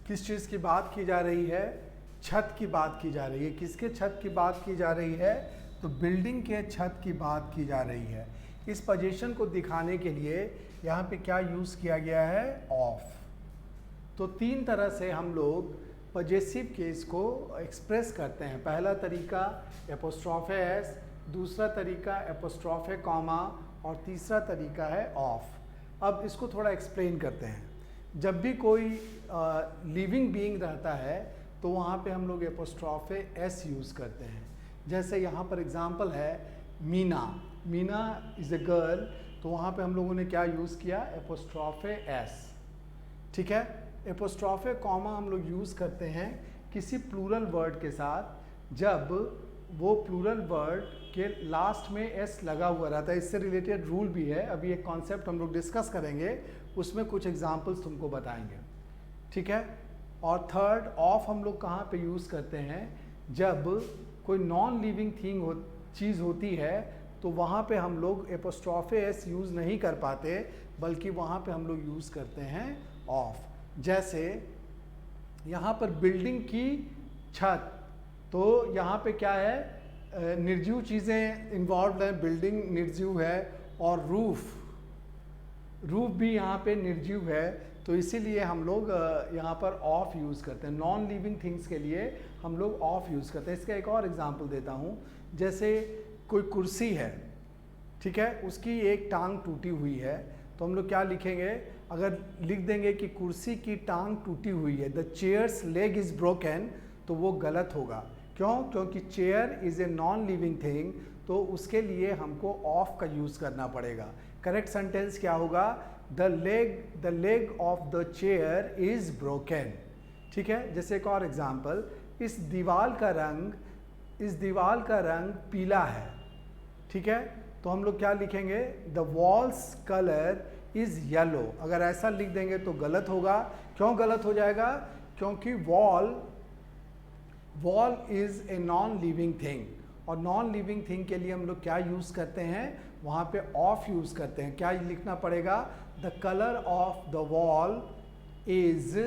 किस चीज़ की बात की जा रही है? छत की बात की जा रही है। किसके छत की बात की जा रही है? तो बिल्डिंग के छत की बात की जा रही है। इस पोजीशन को दिखाने के लिए यहाँ पे क्या यूज़ किया गया है? ऑफ। तो 3 तरह से हम लोग पजेसिव केस को एक्सप्रेस करते हैं। पहला तरीका एपोस्ट्रोफे एस, दूसरा तरीका एपोस्ट्रोफे कॉमा, और तीसरा तरीका है ऑफ। अब इसको थोड़ा एक्सप्लेन करते हैं। जब भी कोई लिविंग बीइंग रहता है तो वहाँ पे हम लोग एपोस्ट्रोफे एस यूज़ करते हैं। जैसे यहाँ पर एग्जांपल है Meena. Meena is a girl, तो वहाँ पे हम लोगों ने क्या यूज़ किया, एपोस्ट्रोफे एस। ठीक है, एपोस्ट्रोफे कॉमा हम लोग यूज़ करते हैं किसी प्लूरल वर्ड के साथ जब वो प्लूरल वर्ड के लास्ट में एस लगा हुआ रहता है। इससे रिलेटेड रूल भी है, अभी एक कॉन्सेप्ट हम लोग डिस्कस करेंगे, उसमें कुछ एग्जांपल्स तुमको बताएंगे। ठीक है, और थर्ड, ऑफ हम लोग कहाँ पे यूज़ करते हैं, जब कोई नॉन लिविंग थिंग चीज़ होती है तो वहाँ पे हम लोग एपोस्ट्रोफे एस यूज़ नहीं कर पाते, बल्कि वहाँ पे हम लोग यूज़ करते हैं ऑफ। जैसे यहाँ पर बिल्डिंग की छत, तो यहाँ पे क्या है, निर्जीव चीज़ें इन्वॉल्व हैं, बिल्डिंग निर्जीव है, और रूफ भी यहाँ पे निर्जीव है, तो इसीलिए हम लोग यहाँ पर ऑफ यूज़ करते हैं। नॉन लिविंग थिंग्स के लिए हम लोग ऑफ यूज़ करते हैं। इसका एक और एग्जांपल देता हूँ, जैसे कोई कुर्सी है, ठीक है, उसकी एक टांग टूटी हुई है, तो हम लोग क्या लिखेंगे, अगर लिख देंगे कि कुर्सी की टांग टूटी हुई है, the chairs leg is broken, तो वो गलत होगा। क्यों? क्योंकि chair is a non living thing, तो उसके लिए हमको ऑफ का यूज़ करना पड़ेगा। करेक्ट सेंटेंस क्या होगा, the leg of the chair is broken. ठीक है, जैसे एक और एग्जाम्पल, इस दीवार का रंग पीला है। ठीक है, तो हम लोग क्या लिखेंगे, the walls colour is yellow. अगर ऐसा लिख देंगे तो गलत होगा। क्यों गलत हो जाएगा? क्योंकि wall is a non living thing, और नॉन लिविंग थिंग के लिए हम लोग क्या यूज़ करते हैं, वहाँ पे ऑफ यूज़ करते हैं। क्या लिखना पड़ेगा, the colour of the wall is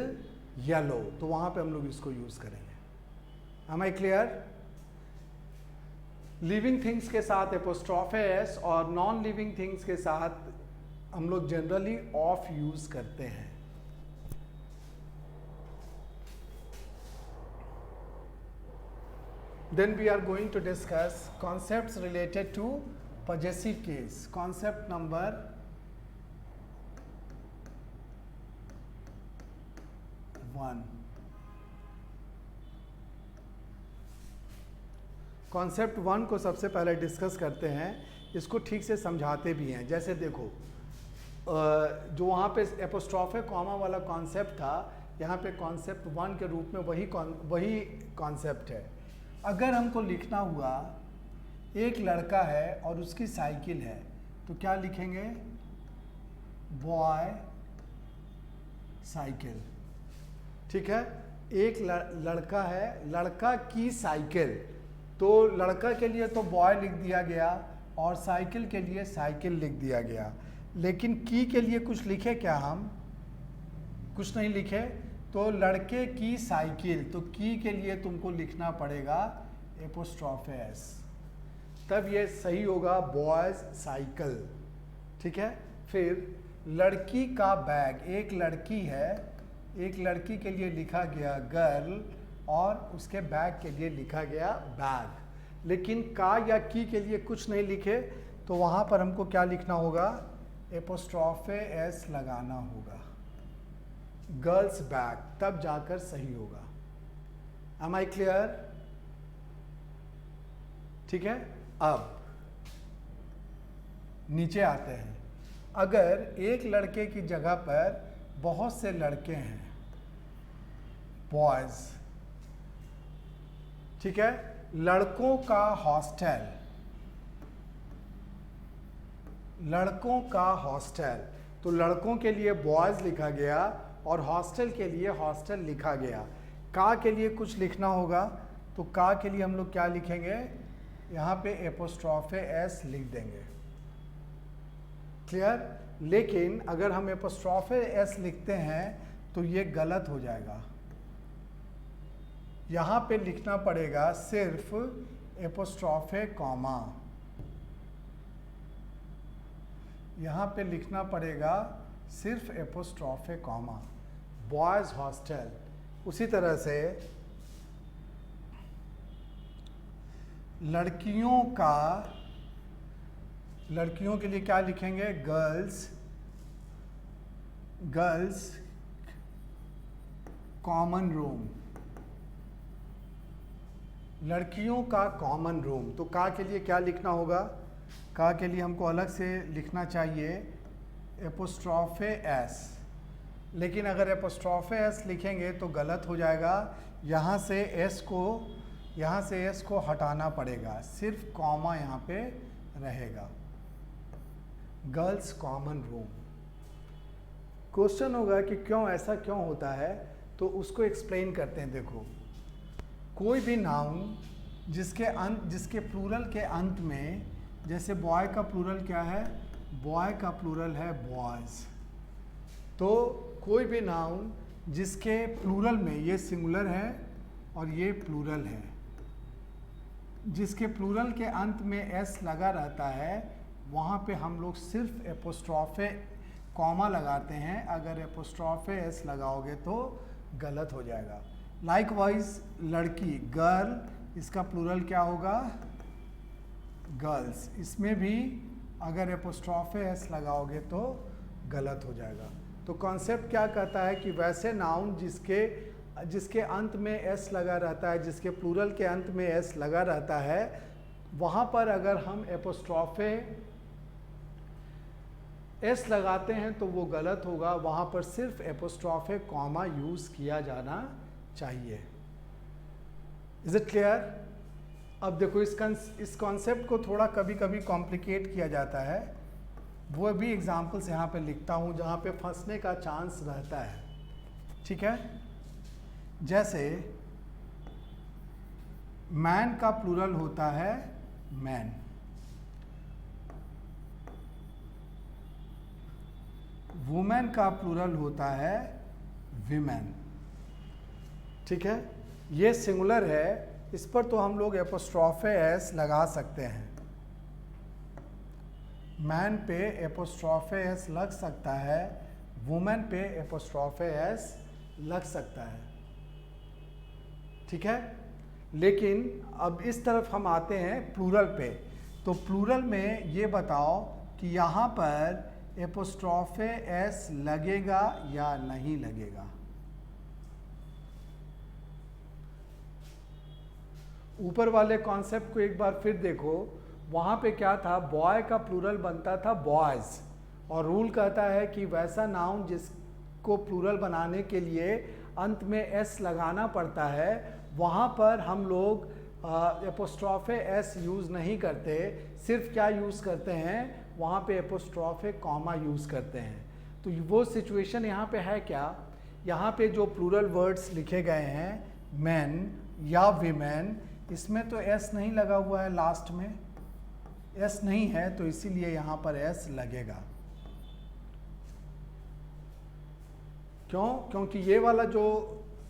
yellow, तो वहाँ पे हम लोग इसको यूज़ करेंगे। Am I clear? Living things के साथ एपोस्ट्रोफे एस और नॉन लिविंग थिंग्स के साथ हम लोग जनरली ऑफ यूज़ करते हैं। Then we are going to discuss concepts related to possessive case. Concept number 1. Concept 1 को सबसे पहले डिस्कस करते हैं, इसको ठीक से समझाते भी हैं। जैसे देखो, जो वहाँ पे एपोस्ट्रोफे कॉमा वाला कॉन्सेप्ट था, यहाँ पे कॉन्सेप्ट 1 के रूप में वही कॉन्सेप्ट है। अगर हमको लिखना हुआ एक लड़का है और उसकी साइकिल है, तो क्या लिखेंगे, बॉय साइकिल। ठीक है, एक लड़का है, लड़का की साइकिल, तो लड़का के लिए तो बॉय लिख दिया गया और साइकिल के लिए साइकिल लिख दिया गया, लेकिन की के लिए कुछ लिखे क्या, हम कुछ नहीं लिखे। तो लड़के की साइकिल, तो की के लिए तुमको लिखना पड़ेगा एपोस्ट्रोफे एस, तब ये सही होगा, बॉयज साइकिल। ठीक है, फिर लड़की का बैग, एक लड़की है, एक लड़की के लिए लिखा गया गर्ल और उसके बैग के लिए लिखा गया बैग, लेकिन का या की के लिए कुछ नहीं लिखे, तो वहाँ पर हमको क्या लिखना होगा, एपोस्ट्रोफे एस लगाना होगा, गर्ल्स बैग, तब जाकर सही होगा। Am I clear? ठीक है, अब नीचे आते हैं। अगर एक लड़के की जगह पर बहुत से लड़के हैं, बॉयज, ठीक है, लड़कों का हॉस्टल, लड़कों का हॉस्टल, तो लड़कों के लिए बॉयज लिखा गया और हॉस्टल के लिए हॉस्टल लिखा गया। का के लिए कुछ लिखना होगा, तो का के लिए हम लोग क्या लिखेंगे, यहाँ पे एपोस्ट्रोफे एस लिख देंगे। क्लियर? लेकिन अगर हम एपोस्ट्रोफे एस लिखते हैं तो ये गलत हो जाएगा। यहाँ पे लिखना पड़ेगा सिर्फ एपोस्ट्रोफे कॉमा, यहाँ पे लिखना पड़ेगा सिर्फ एपोस्ट्रोफे कॉमा, बॉयज हॉस्टल। उसी तरह से लड़कियों का, लड़कियों के लिए क्या लिखेंगे, गर्ल्स कॉमन रूम, लड़कियों का कॉमन रूम, तो का के लिए क्या लिखना होगा, का के लिए हमको अलग से लिखना चाहिए एपोस्ट्रोफे एस, लेकिन अगर एपोस्ट्रोफे एस लिखेंगे तो गलत हो जाएगा। यहाँ से एस को हटाना पड़ेगा, सिर्फ कॉमा यहाँ पे रहेगा। Girls common room. क्वेश्चन होगा कि ऐसा क्यों होता है, तो उसको एक्सप्लेन करते हैं। देखो, कोई भी नाउन जिसके प्लूरल के अंत में, जैसे बॉय का प्लूरल क्या है, बॉय का प्लूरल है बॉयज। तो कोई भी नाउन जिसके प्लूरल में, ये सिंगुलर है और ये प्लूरल है, जिसके प्लूरल के अंत में एस लगा रहता है, वहाँ पे हम लोग सिर्फ एपोस्ट्रोफे कॉमा लगाते हैं। अगर एपोस्ट्रोफे एस लगाओगे तो गलत हो जाएगा। लाइकवाइज लड़की, गर्ल, इसका प्लूरल क्या होगा, गर्ल्स। इसमें भी अगर एपोस्ट्रोफे एस लगाओगे तो गलत हो जाएगा। तो कॉन्सेप्ट क्या कहता है कि वैसे नाउन जिसके अंत में एस लगा रहता है, जिसके प्लूरल के अंत में एस लगा रहता है, वहाँ पर अगर हम एपोस्ट्रोफे एस लगाते हैं तो वो गलत होगा। वहाँ पर सिर्फ एपोस्ट्रोफे कॉमा यूज़ किया जाना चाहिए। Is it clear? अब देखो, इस कॉन्सेप्ट को थोड़ा कभी कभी कॉम्प्लिकेट किया जाता है, वो भी एग्जाम्पल्स यहाँ पे लिखता हूँ जहाँ पे फंसने का चांस रहता है। ठीक है, जैसे मैन का प्लूरल होता है मैन, वुमेन का प्लूरल होता है विमेन। ठीक है, ये सिंगुलर है, इस पर तो हम लोग एपोस्ट्रोफे एस लगा सकते हैं। मैन पे एपोस्ट्रोफे एस लग सकता है, वुमेन पे एपोस्ट्रोफे एस लग सकता है। ठीक है, लेकिन अब इस तरफ हम आते हैं प्लूरल पे। तो प्लूरल में ये बताओ कि यहाँ पर एपोस्ट्रोफे एस लगेगा या नहीं लगेगा। ऊपर वाले कॉन्सेप्ट को एक बार फिर देखो, वहाँ पे क्या था, बॉय का प्लूरल बनता था बॉयज़, और रूल कहता है कि वैसा नाउन जिसको प्लूरल बनाने के लिए अंत में एस लगाना पड़ता है, वहाँ पर हम लोग एपोस्ट्रोफे एस यूज़ नहीं करते, सिर्फ क्या यूज़ करते हैं, वहाँ पे एपोस्ट्रोफे कॉमा यूज़ करते हैं। तो वो सिचुएशन यहाँ पे है क्या, यहाँ पे जो प्लूरल वर्ड्स लिखे गए हैं, मैन या विमेन, इसमें तो एस नहीं लगा हुआ है, लास्ट में एस नहीं है, तो इसीलिए यहाँ पर एस लगेगा। क्यों? क्योंकि ये वाला जो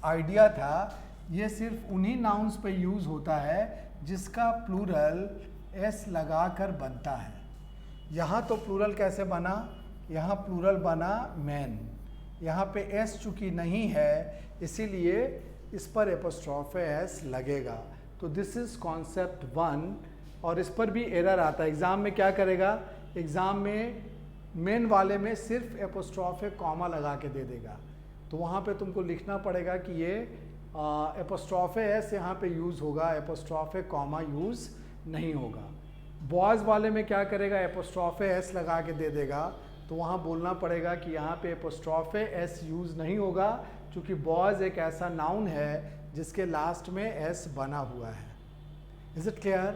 आइडिया था, ये सिर्फ उन्हीं नाउन्स पे यूज़ होता है जिसका प्लूरल एस लगा कर बनता है। यहाँ तो प्लूरल कैसे बना, यहाँ प्लूरल बना मैन, यहाँ पे एस चूँकि नहीं है, इसीलिए इस पर एपोस्ट्रोफे एस लगेगा। तो दिस इज़ कॉन्सेप्ट 1, और इस पर भी एरर आता है। एग्ज़ाम में क्या करेगा, एग्ज़ाम में मेन वाले में सिर्फ एपोस्ट्रोफे कॉमा लगा के दे देगा, तो वहाँ पे तुमको लिखना पड़ेगा कि ये एपोस्ट्रोफे एस यहाँ पे यूज़ होगा, एपोस्ट्रोफे कॉमा यूज़ नहीं होगा। बॉयज़ वाले में क्या करेगा, एपोस्ट्रोफे एस लगा के दे देगा, तो वहाँ बोलना पड़ेगा कि यहाँ पे एपोस्ट्रोफे एस यूज़ नहीं होगा, क्योंकि बॉयज़ एक ऐसा नाउन है जिसके लास्ट में एस बना हुआ है। Is it clear?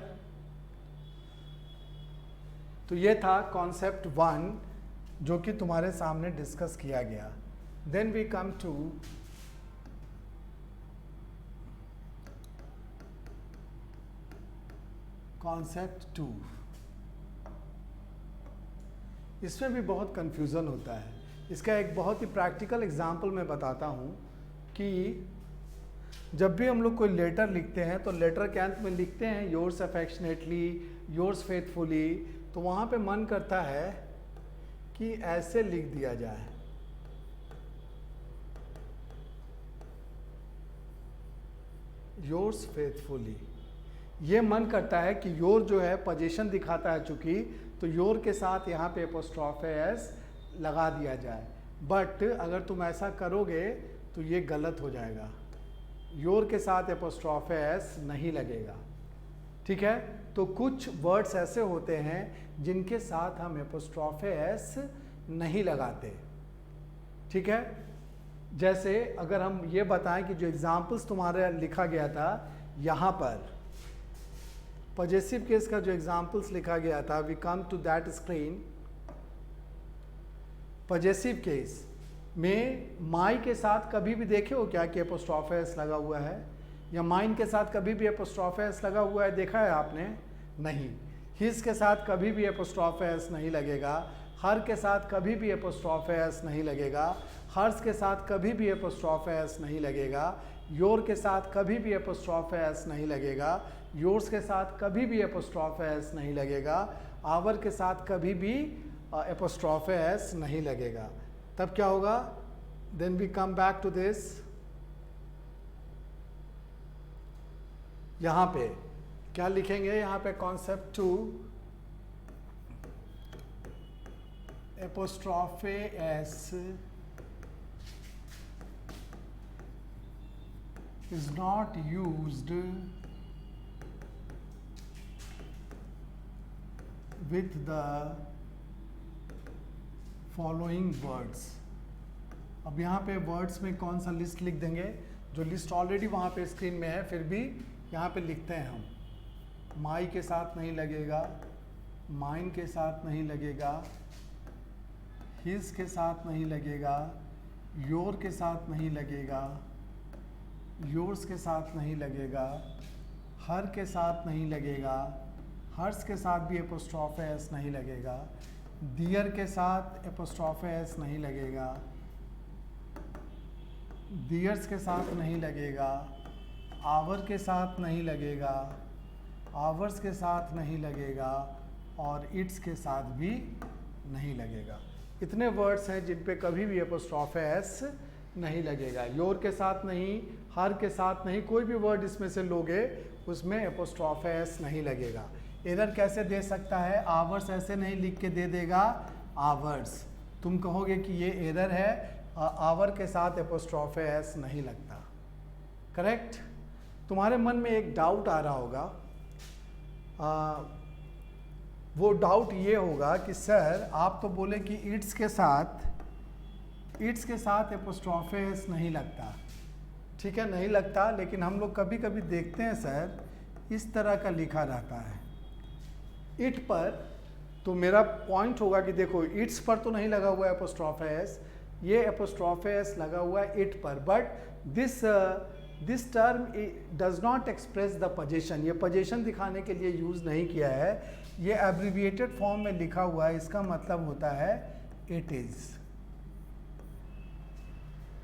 तो ये था कॉन्सेप्ट 1 जो कि तुम्हारे सामने डिस्कस किया गया। Then we come to concept 2। इसमें भी बहुत कंफ्यूजन होता है। इसका एक बहुत ही प्रैक्टिकल एग्जांपल मैं बताता हूँ कि जब भी हम लोग कोई लेटर लिखते हैं तो लेटर के अंत में लिखते हैं योर्स अफेक्शनेटली, योर्स फेथफुली, तो वहाँ पे मन करता है कि ऐसे लिख दिया जाए, योर्स फेथफुली। ये मन करता है कि योर जो है पोजीशन दिखाता है चूँकि, तो योर के साथ यहाँ पे एपोस्ट्रोफे एस लगा दिया जाए। बट अगर तुम ऐसा करोगे तो ये गलत हो जाएगा, योर के साथ एपोस्ट्रोफे एस नहीं लगेगा। ठीक है, तो कुछ वर्ड्स ऐसे होते हैं जिनके साथ हम एपोस्ट्रोफे एस नहीं लगाते, ठीक है। जैसे अगर हम ये बताएं कि जो एग्जाम्पल्स तुम्हारे लिखा गया था यहाँ पर पॉजेसिव केस का जो एग्जाम्पल्स लिखा गया था, we come to that screen. Possessive case में माई के साथ कभी भी देखे हो क्या कि एपोस्ट्रोफे एस लगा हुआ है, या माइन के साथ कभी भी एपोस्ट्रोफे एस लगा हुआ है, देखा है आपने? नहीं। हिज के साथ कभी भी एपोस्ट्रोफे एस नहीं लगेगा, हर के साथ कभी भी एपोस्ट्रोफे एस नहीं लगेगा, हर्स के साथ कभी भी एपोस्ट्रोफे एस नहीं लगेगा, योर के साथ कभी भी एपोस्ट्रोफे एस नहीं लगेगा, योर्स के साथ कभी भी एपोस्ट्रोफे एस नहीं लगेगा, आवर के साथ कभी भी एपोस्ट्रोफे एस नहीं लगेगा। तब क्या होगा? Then we come back to this. यहाँ पे क्या लिखेंगे? यहाँ पे concept 2 apostrophe S is not used with the following words। अब यहाँ पे वर्ड्स में कौन सा लिस्ट लिख देंगे? जो लिस्ट ऑलरेडी वहाँ पे स्क्रीन में है, फिर भी यहाँ पे लिखते हैं हम। माई के साथ नहीं लगेगा, माइन के साथ नहीं लगेगा, हिज के साथ नहीं लगेगा, योर के साथ नहीं लगेगा, योर्स के साथ नहीं लगेगा, हर के साथ नहीं लगेगा, हर्स के साथ भी एपोस्ट्रोफे एस नहीं लगेगा, दियर के साथ एपोस्ट्रोफे एस नहीं लगेगा, दियर्स के साथ नहीं लगेगा, आवर के साथ नहीं लगेगा, आवर्स के साथ नहीं लगेगा, और इट्स के साथ भी नहीं लगेगा। इतने वर्ड्स हैं जिन पे कभी भी एपोस्ट्रोफे एस नहीं लगेगा। योर के साथ नहीं, हर के साथ नहीं, कोई भी वर्ड इसमें से लोगे उसमें एपोस्ट्रोफे एस नहीं लगेगा। एरर कैसे दे सकता है? आवर्स ऐसे नहीं लिख के दे देगा आवर्स, तुम कहोगे कि ये एरर है, आवर के साथ एपोस्ट्रोफे एस नहीं लगता। करेक्ट? तुम्हारे मन में एक डाउट आ रहा होगा, वो डाउट ये होगा कि सर आप तो बोले कि इट्स के साथ एपोस्ट्रोफे एस नहीं लगता। ठीक है, नहीं लगता, लेकिन हम लोग कभी कभी देखते हैं सर इस तरह का लिखा रहता है इट पर। तो मेरा पॉइंट होगा कि देखो इट्स पर तो नहीं लगा हुआ है एपोस्ट्रोफे एस, ये एपोस्ट्रोफे एस लगा हुआ है इट पर, but this term does not express the position. ये पोजीशन दिखाने के लिए यूज़ नहीं किया है, ये एब्रिविएटेड फॉर्म में लिखा हुआ है। इसका मतलब होता है इट इज़।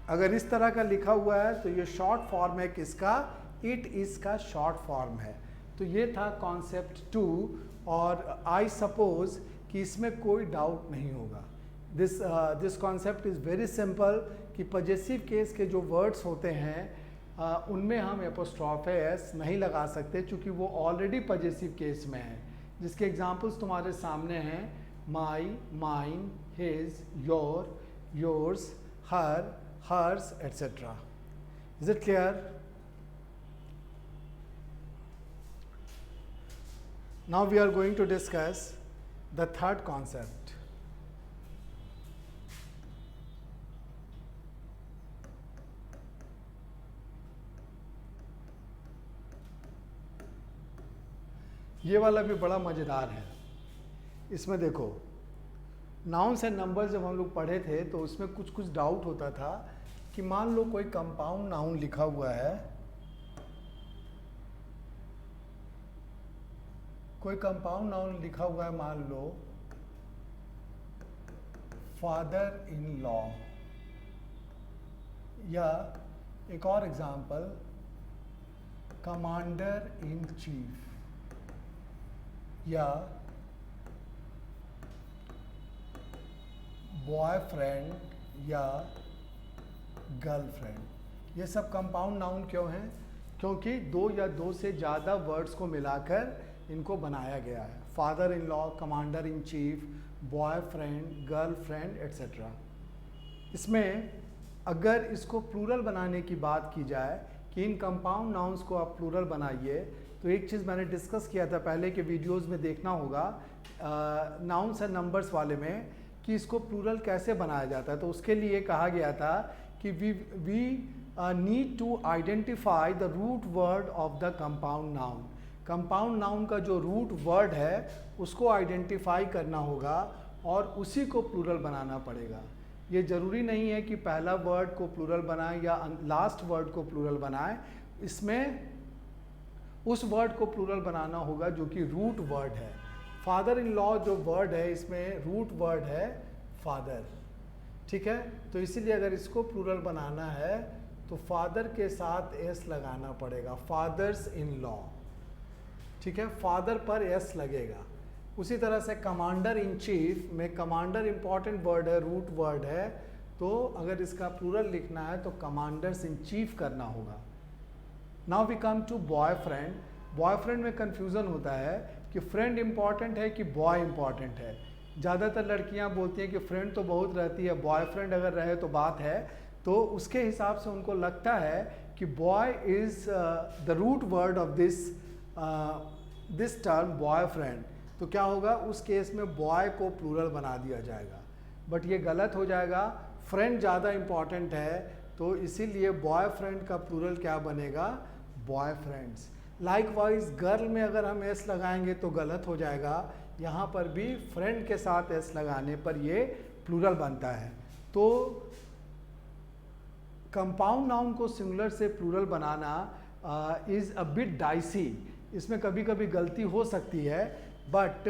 अगर इस तरह का लिखा हुआ है तो ये शॉर्ट फॉर्म है किसका? इट इज़ का शॉर्ट फॉर्म है। तो ये था कॉन्सेप्ट 2, और आई सपोज कि इसमें कोई डाउट नहीं होगा। This concept is very simple कि पॉजेसिव केस के जो वर्ड्स होते हैं उनमें हम एपोस्ट्रोफे एस नहीं लगा सकते, चूँकि वो ऑलरेडी पॉजेसिव केस में है। जिसके एग्जांपल्स तुम्हारे सामने हैं: my, mine, his, your, yours, her, hers, etc. Is it clear? Now we are going to discuss the third concept. ये वाला भी बड़ा मज़ेदार है। इसमें देखो, नाउन्स एंड नंबर्स जब हम लोग पढ़े थे तो उसमें कुछ कुछ डाउट होता था कि मान लो कोई कंपाउंड नाउन लिखा हुआ है, कोई कंपाउंड नाउन लिखा हुआ है, मान लो फादर इन लॉ, या एक और एग्जांपल कमांडर इन चीफ, या बॉयफ्रेंड या गर्लफ्रेंड। ये सब कंपाउंड नाउन क्यों हैं? क्योंकि दो या दो से ज़्यादा वर्ड्स को मिलाकर इनको बनाया गया है। Father in law, commander in chief, boyfriend, girlfriend, etcetera. इसमें अगर इसको प्लूरल बनाने की बात की जाए कि इन कंपाउंड नाउन्स को आप प्लूरल बनाइए, तो एक चीज़ मैंने डिस्कस किया था पहले के वीडियोस में, देखना होगा नाउन्स एंड नंबर्स वाले में कि इसको प्लूरल कैसे बनाया जाता है। तो उसके लिए कहा गया था कि we need to identify the root word of the compound noun. Compound noun का जो रूट वर्ड है उसको आइडेंटिफाई करना होगा और उसी को प्लूरल बनाना पड़ेगा। ये ज़रूरी नहीं है कि पहला वर्ड को प्लूरल बनाए या लास्ट वर्ड को प्लूरल बनाए, इसमें उस वर्ड को प्लूरल बनाना होगा जो कि रूट वर्ड है। फादर इन लॉ जो वर्ड है इसमें रूट वर्ड है फादर, ठीक है। तो इसीलिए अगर इसको प्लूरल बनाना है तो फादर के साथ एस लगाना पड़ेगा, फादर्स इन लॉ, ठीक है, फादर पर एस लगेगा। उसी तरह से कमांडर इन चीफ में कमांडर इंपॉर्टेंट वर्ड है, रूट वर्ड है, तो अगर इसका प्लूरल लिखना है तो कमांडर्स इन चीफ करना होगा। Now we come to boyfriend. Boyfriend में कंफ्यूजन होता है कि फ्रेंड इंपॉर्टेंट है कि बॉय इंपॉर्टेंट है। ज़्यादातर लड़कियां बोलती हैं कि फ्रेंड तो बहुत रहती है, बॉयफ्रेंड अगर रहे तो बात है। तो उसके हिसाब से उनको लगता है कि boy is the root word of this term boyfriend. तो क्या होगा, उस केस में बॉय को प्लूरल बना दिया जाएगा, बट ये गलत हो जाएगा। फ्रेंड ज़्यादा इम्पॉर्टेंट है, तो इसीलिए बॉयफ्रेंड का प्लूरल क्या बनेगा, बॉयफ्रेंड्स। लाइकवाइज गर्ल में अगर हम एस लगाएंगे तो गलत हो जाएगा, यहाँ पर भी फ्रेंड के साथ एस लगाने पर ये प्लूरल बनता है। तो कंपाउंड नाउन को सिंगुलर से प्लूरल बनाना इज़ अ बिट डाइसी। इसमें कभी कभी गलती हो सकती है, बट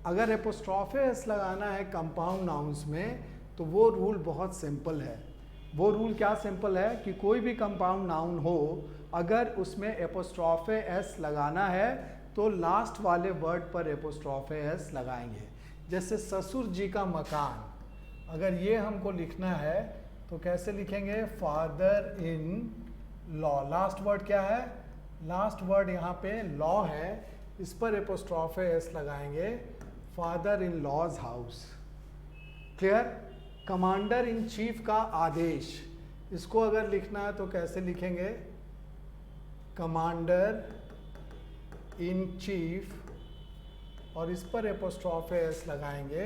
अगर एपोस्ट्रॉफ एस लगाना है कंपाउंड नाउन्स में तो वो रूल बहुत सिंपल है। वो रूल क्या सिंपल है कि कोई भी कंपाउंड नाउन हो, अगर उसमें एपोस्ट्रॉफ एस लगाना है तो लास्ट वाले वर्ड पर एपोस्ट्रॉफ एस लगाएंगे। जैसे ससुर जी का मकान, अगर ये हमको लिखना है तो कैसे लिखेंगे, father in law. Last word क्या है, लास्ट वर्ड यहाँ पे लॉ है, इस पर एपोस्ट्रॉफ एस लगाएंगे, father in law's house. Clear. Commander in chief का आदेश, इसको अगर लिखना है तो कैसे लिखेंगे, कमांडर इन चीफ और इस पर एपोस्ट्रॉफ एस लगाएंगे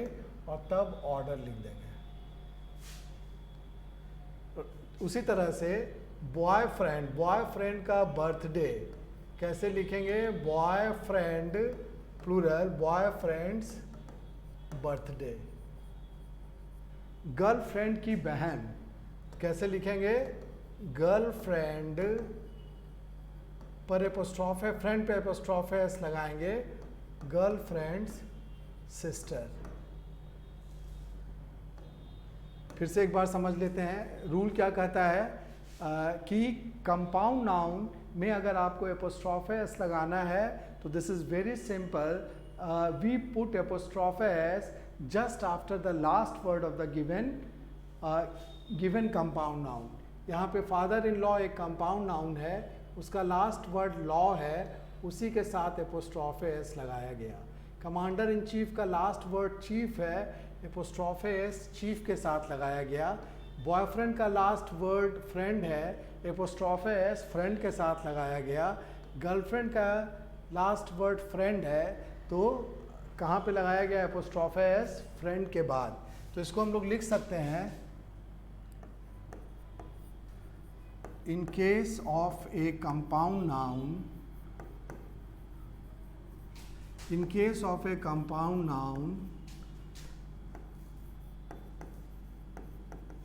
और तब ऑर्डर लिख देंगे। उसी तरह से बॉयफ्रेंड, बॉयफ्रेंड का बर्थडे कैसे लिखेंगे, boyfriend plural, boyfriends birthday. Girlfriend की बहन कैसे लिखेंगे, गर्लफ्रेंड पर एपोस्ट्रॉफ है, फ्रेंड पे एपोस्ट्रॉफ है, एस लगाएंगे, गर्लफ्रेंड्स सिस्टर। फिर से एक बार समझ लेते हैं रूल क्या कहता है कि कंपाउंड नाउन में अगर आपको एपोस्ट्रॉफ एस लगाना है तो this is very simple, we put apostrophe s just after the last word of the given compound noun. यहाँ पे फादर इन लॉ एक कंपाउंड नाउन है, उसका लास्ट वर्ड लॉ है, उसी के साथ एपोस्ट्रॉफ एस लगाया गया। कमांडर इन चीफ का लास्ट वर्ड चीफ है, एपोस्ट्रॉफ एस चीफ के साथ लगाया गया। बॉयफ्रेंड का लास्ट वर्ड फ्रेंड है, एपोस्ट्रॉफ एस फ्रेंड के साथ लगाया गया। गर्लफ्रेंड का लास्ट वर्ड फ्रेंड है, तो कहाँ पे लगाया गया, एपोस्ट्रॉफ एस फ्रेंड के बाद। तो इसको हम लोग लिख सकते हैं, in case of a compound noun, in case of a compound noun,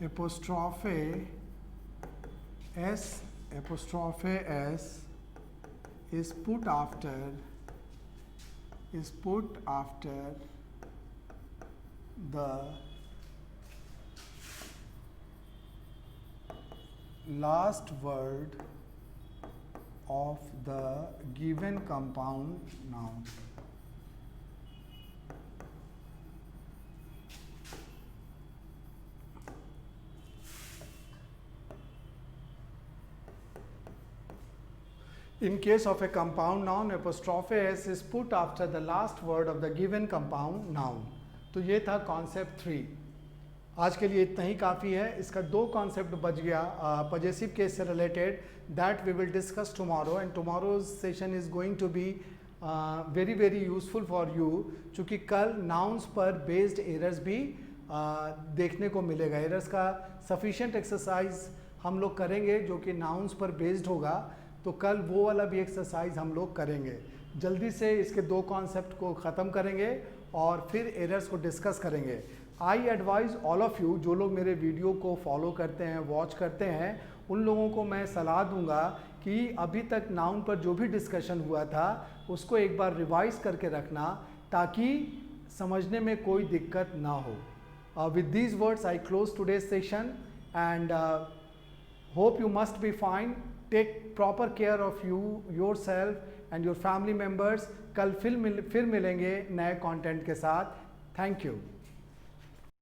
apostrophe s is put after the last word of the given compound noun. In case of a compound noun, apostrophe s is put after the last word of the given compound noun. तो ये था कॉन्सेप्ट 3। आज के लिए इतना ही काफ़ी है। इसका 2 कॉन्सेप्ट बच गया पजेसिव केस से related, that we will discuss tomorrow, and tomorrow's session is going to be very very useful for you, चूँकि कल नाउन्स पर बेस्ड एरर्स भी देखने को मिलेगा। एरर्स का सफिशिएंट एक्सरसाइज हम लोग करेंगे जो कि नाउन्स पर बेस्ड होगा, तो कल वो वाला भी एक्सरसाइज हम लोग करेंगे। जल्दी से इसके 2 कॉन्सेप्ट को ख़त्म करेंगे और फिर एरर्स को डिस्कस करेंगे। आई एडवाइज़ ऑल ऑफ़ यू, जो लोग मेरे वीडियो को फॉलो करते हैं, वॉच करते हैं, उन लोगों को मैं सलाह दूंगा कि अभी तक नाउन पर जो भी डिस्कशन हुआ था उसको एक बार रिवाइज करके रखना, ताकि समझने में कोई दिक्कत ना हो। With these words I close today's session and hope you must be fine. Take proper care of you, yourself and your family members. कल फिर मिलेंगे नए कंटेंट के साथ। Thank you.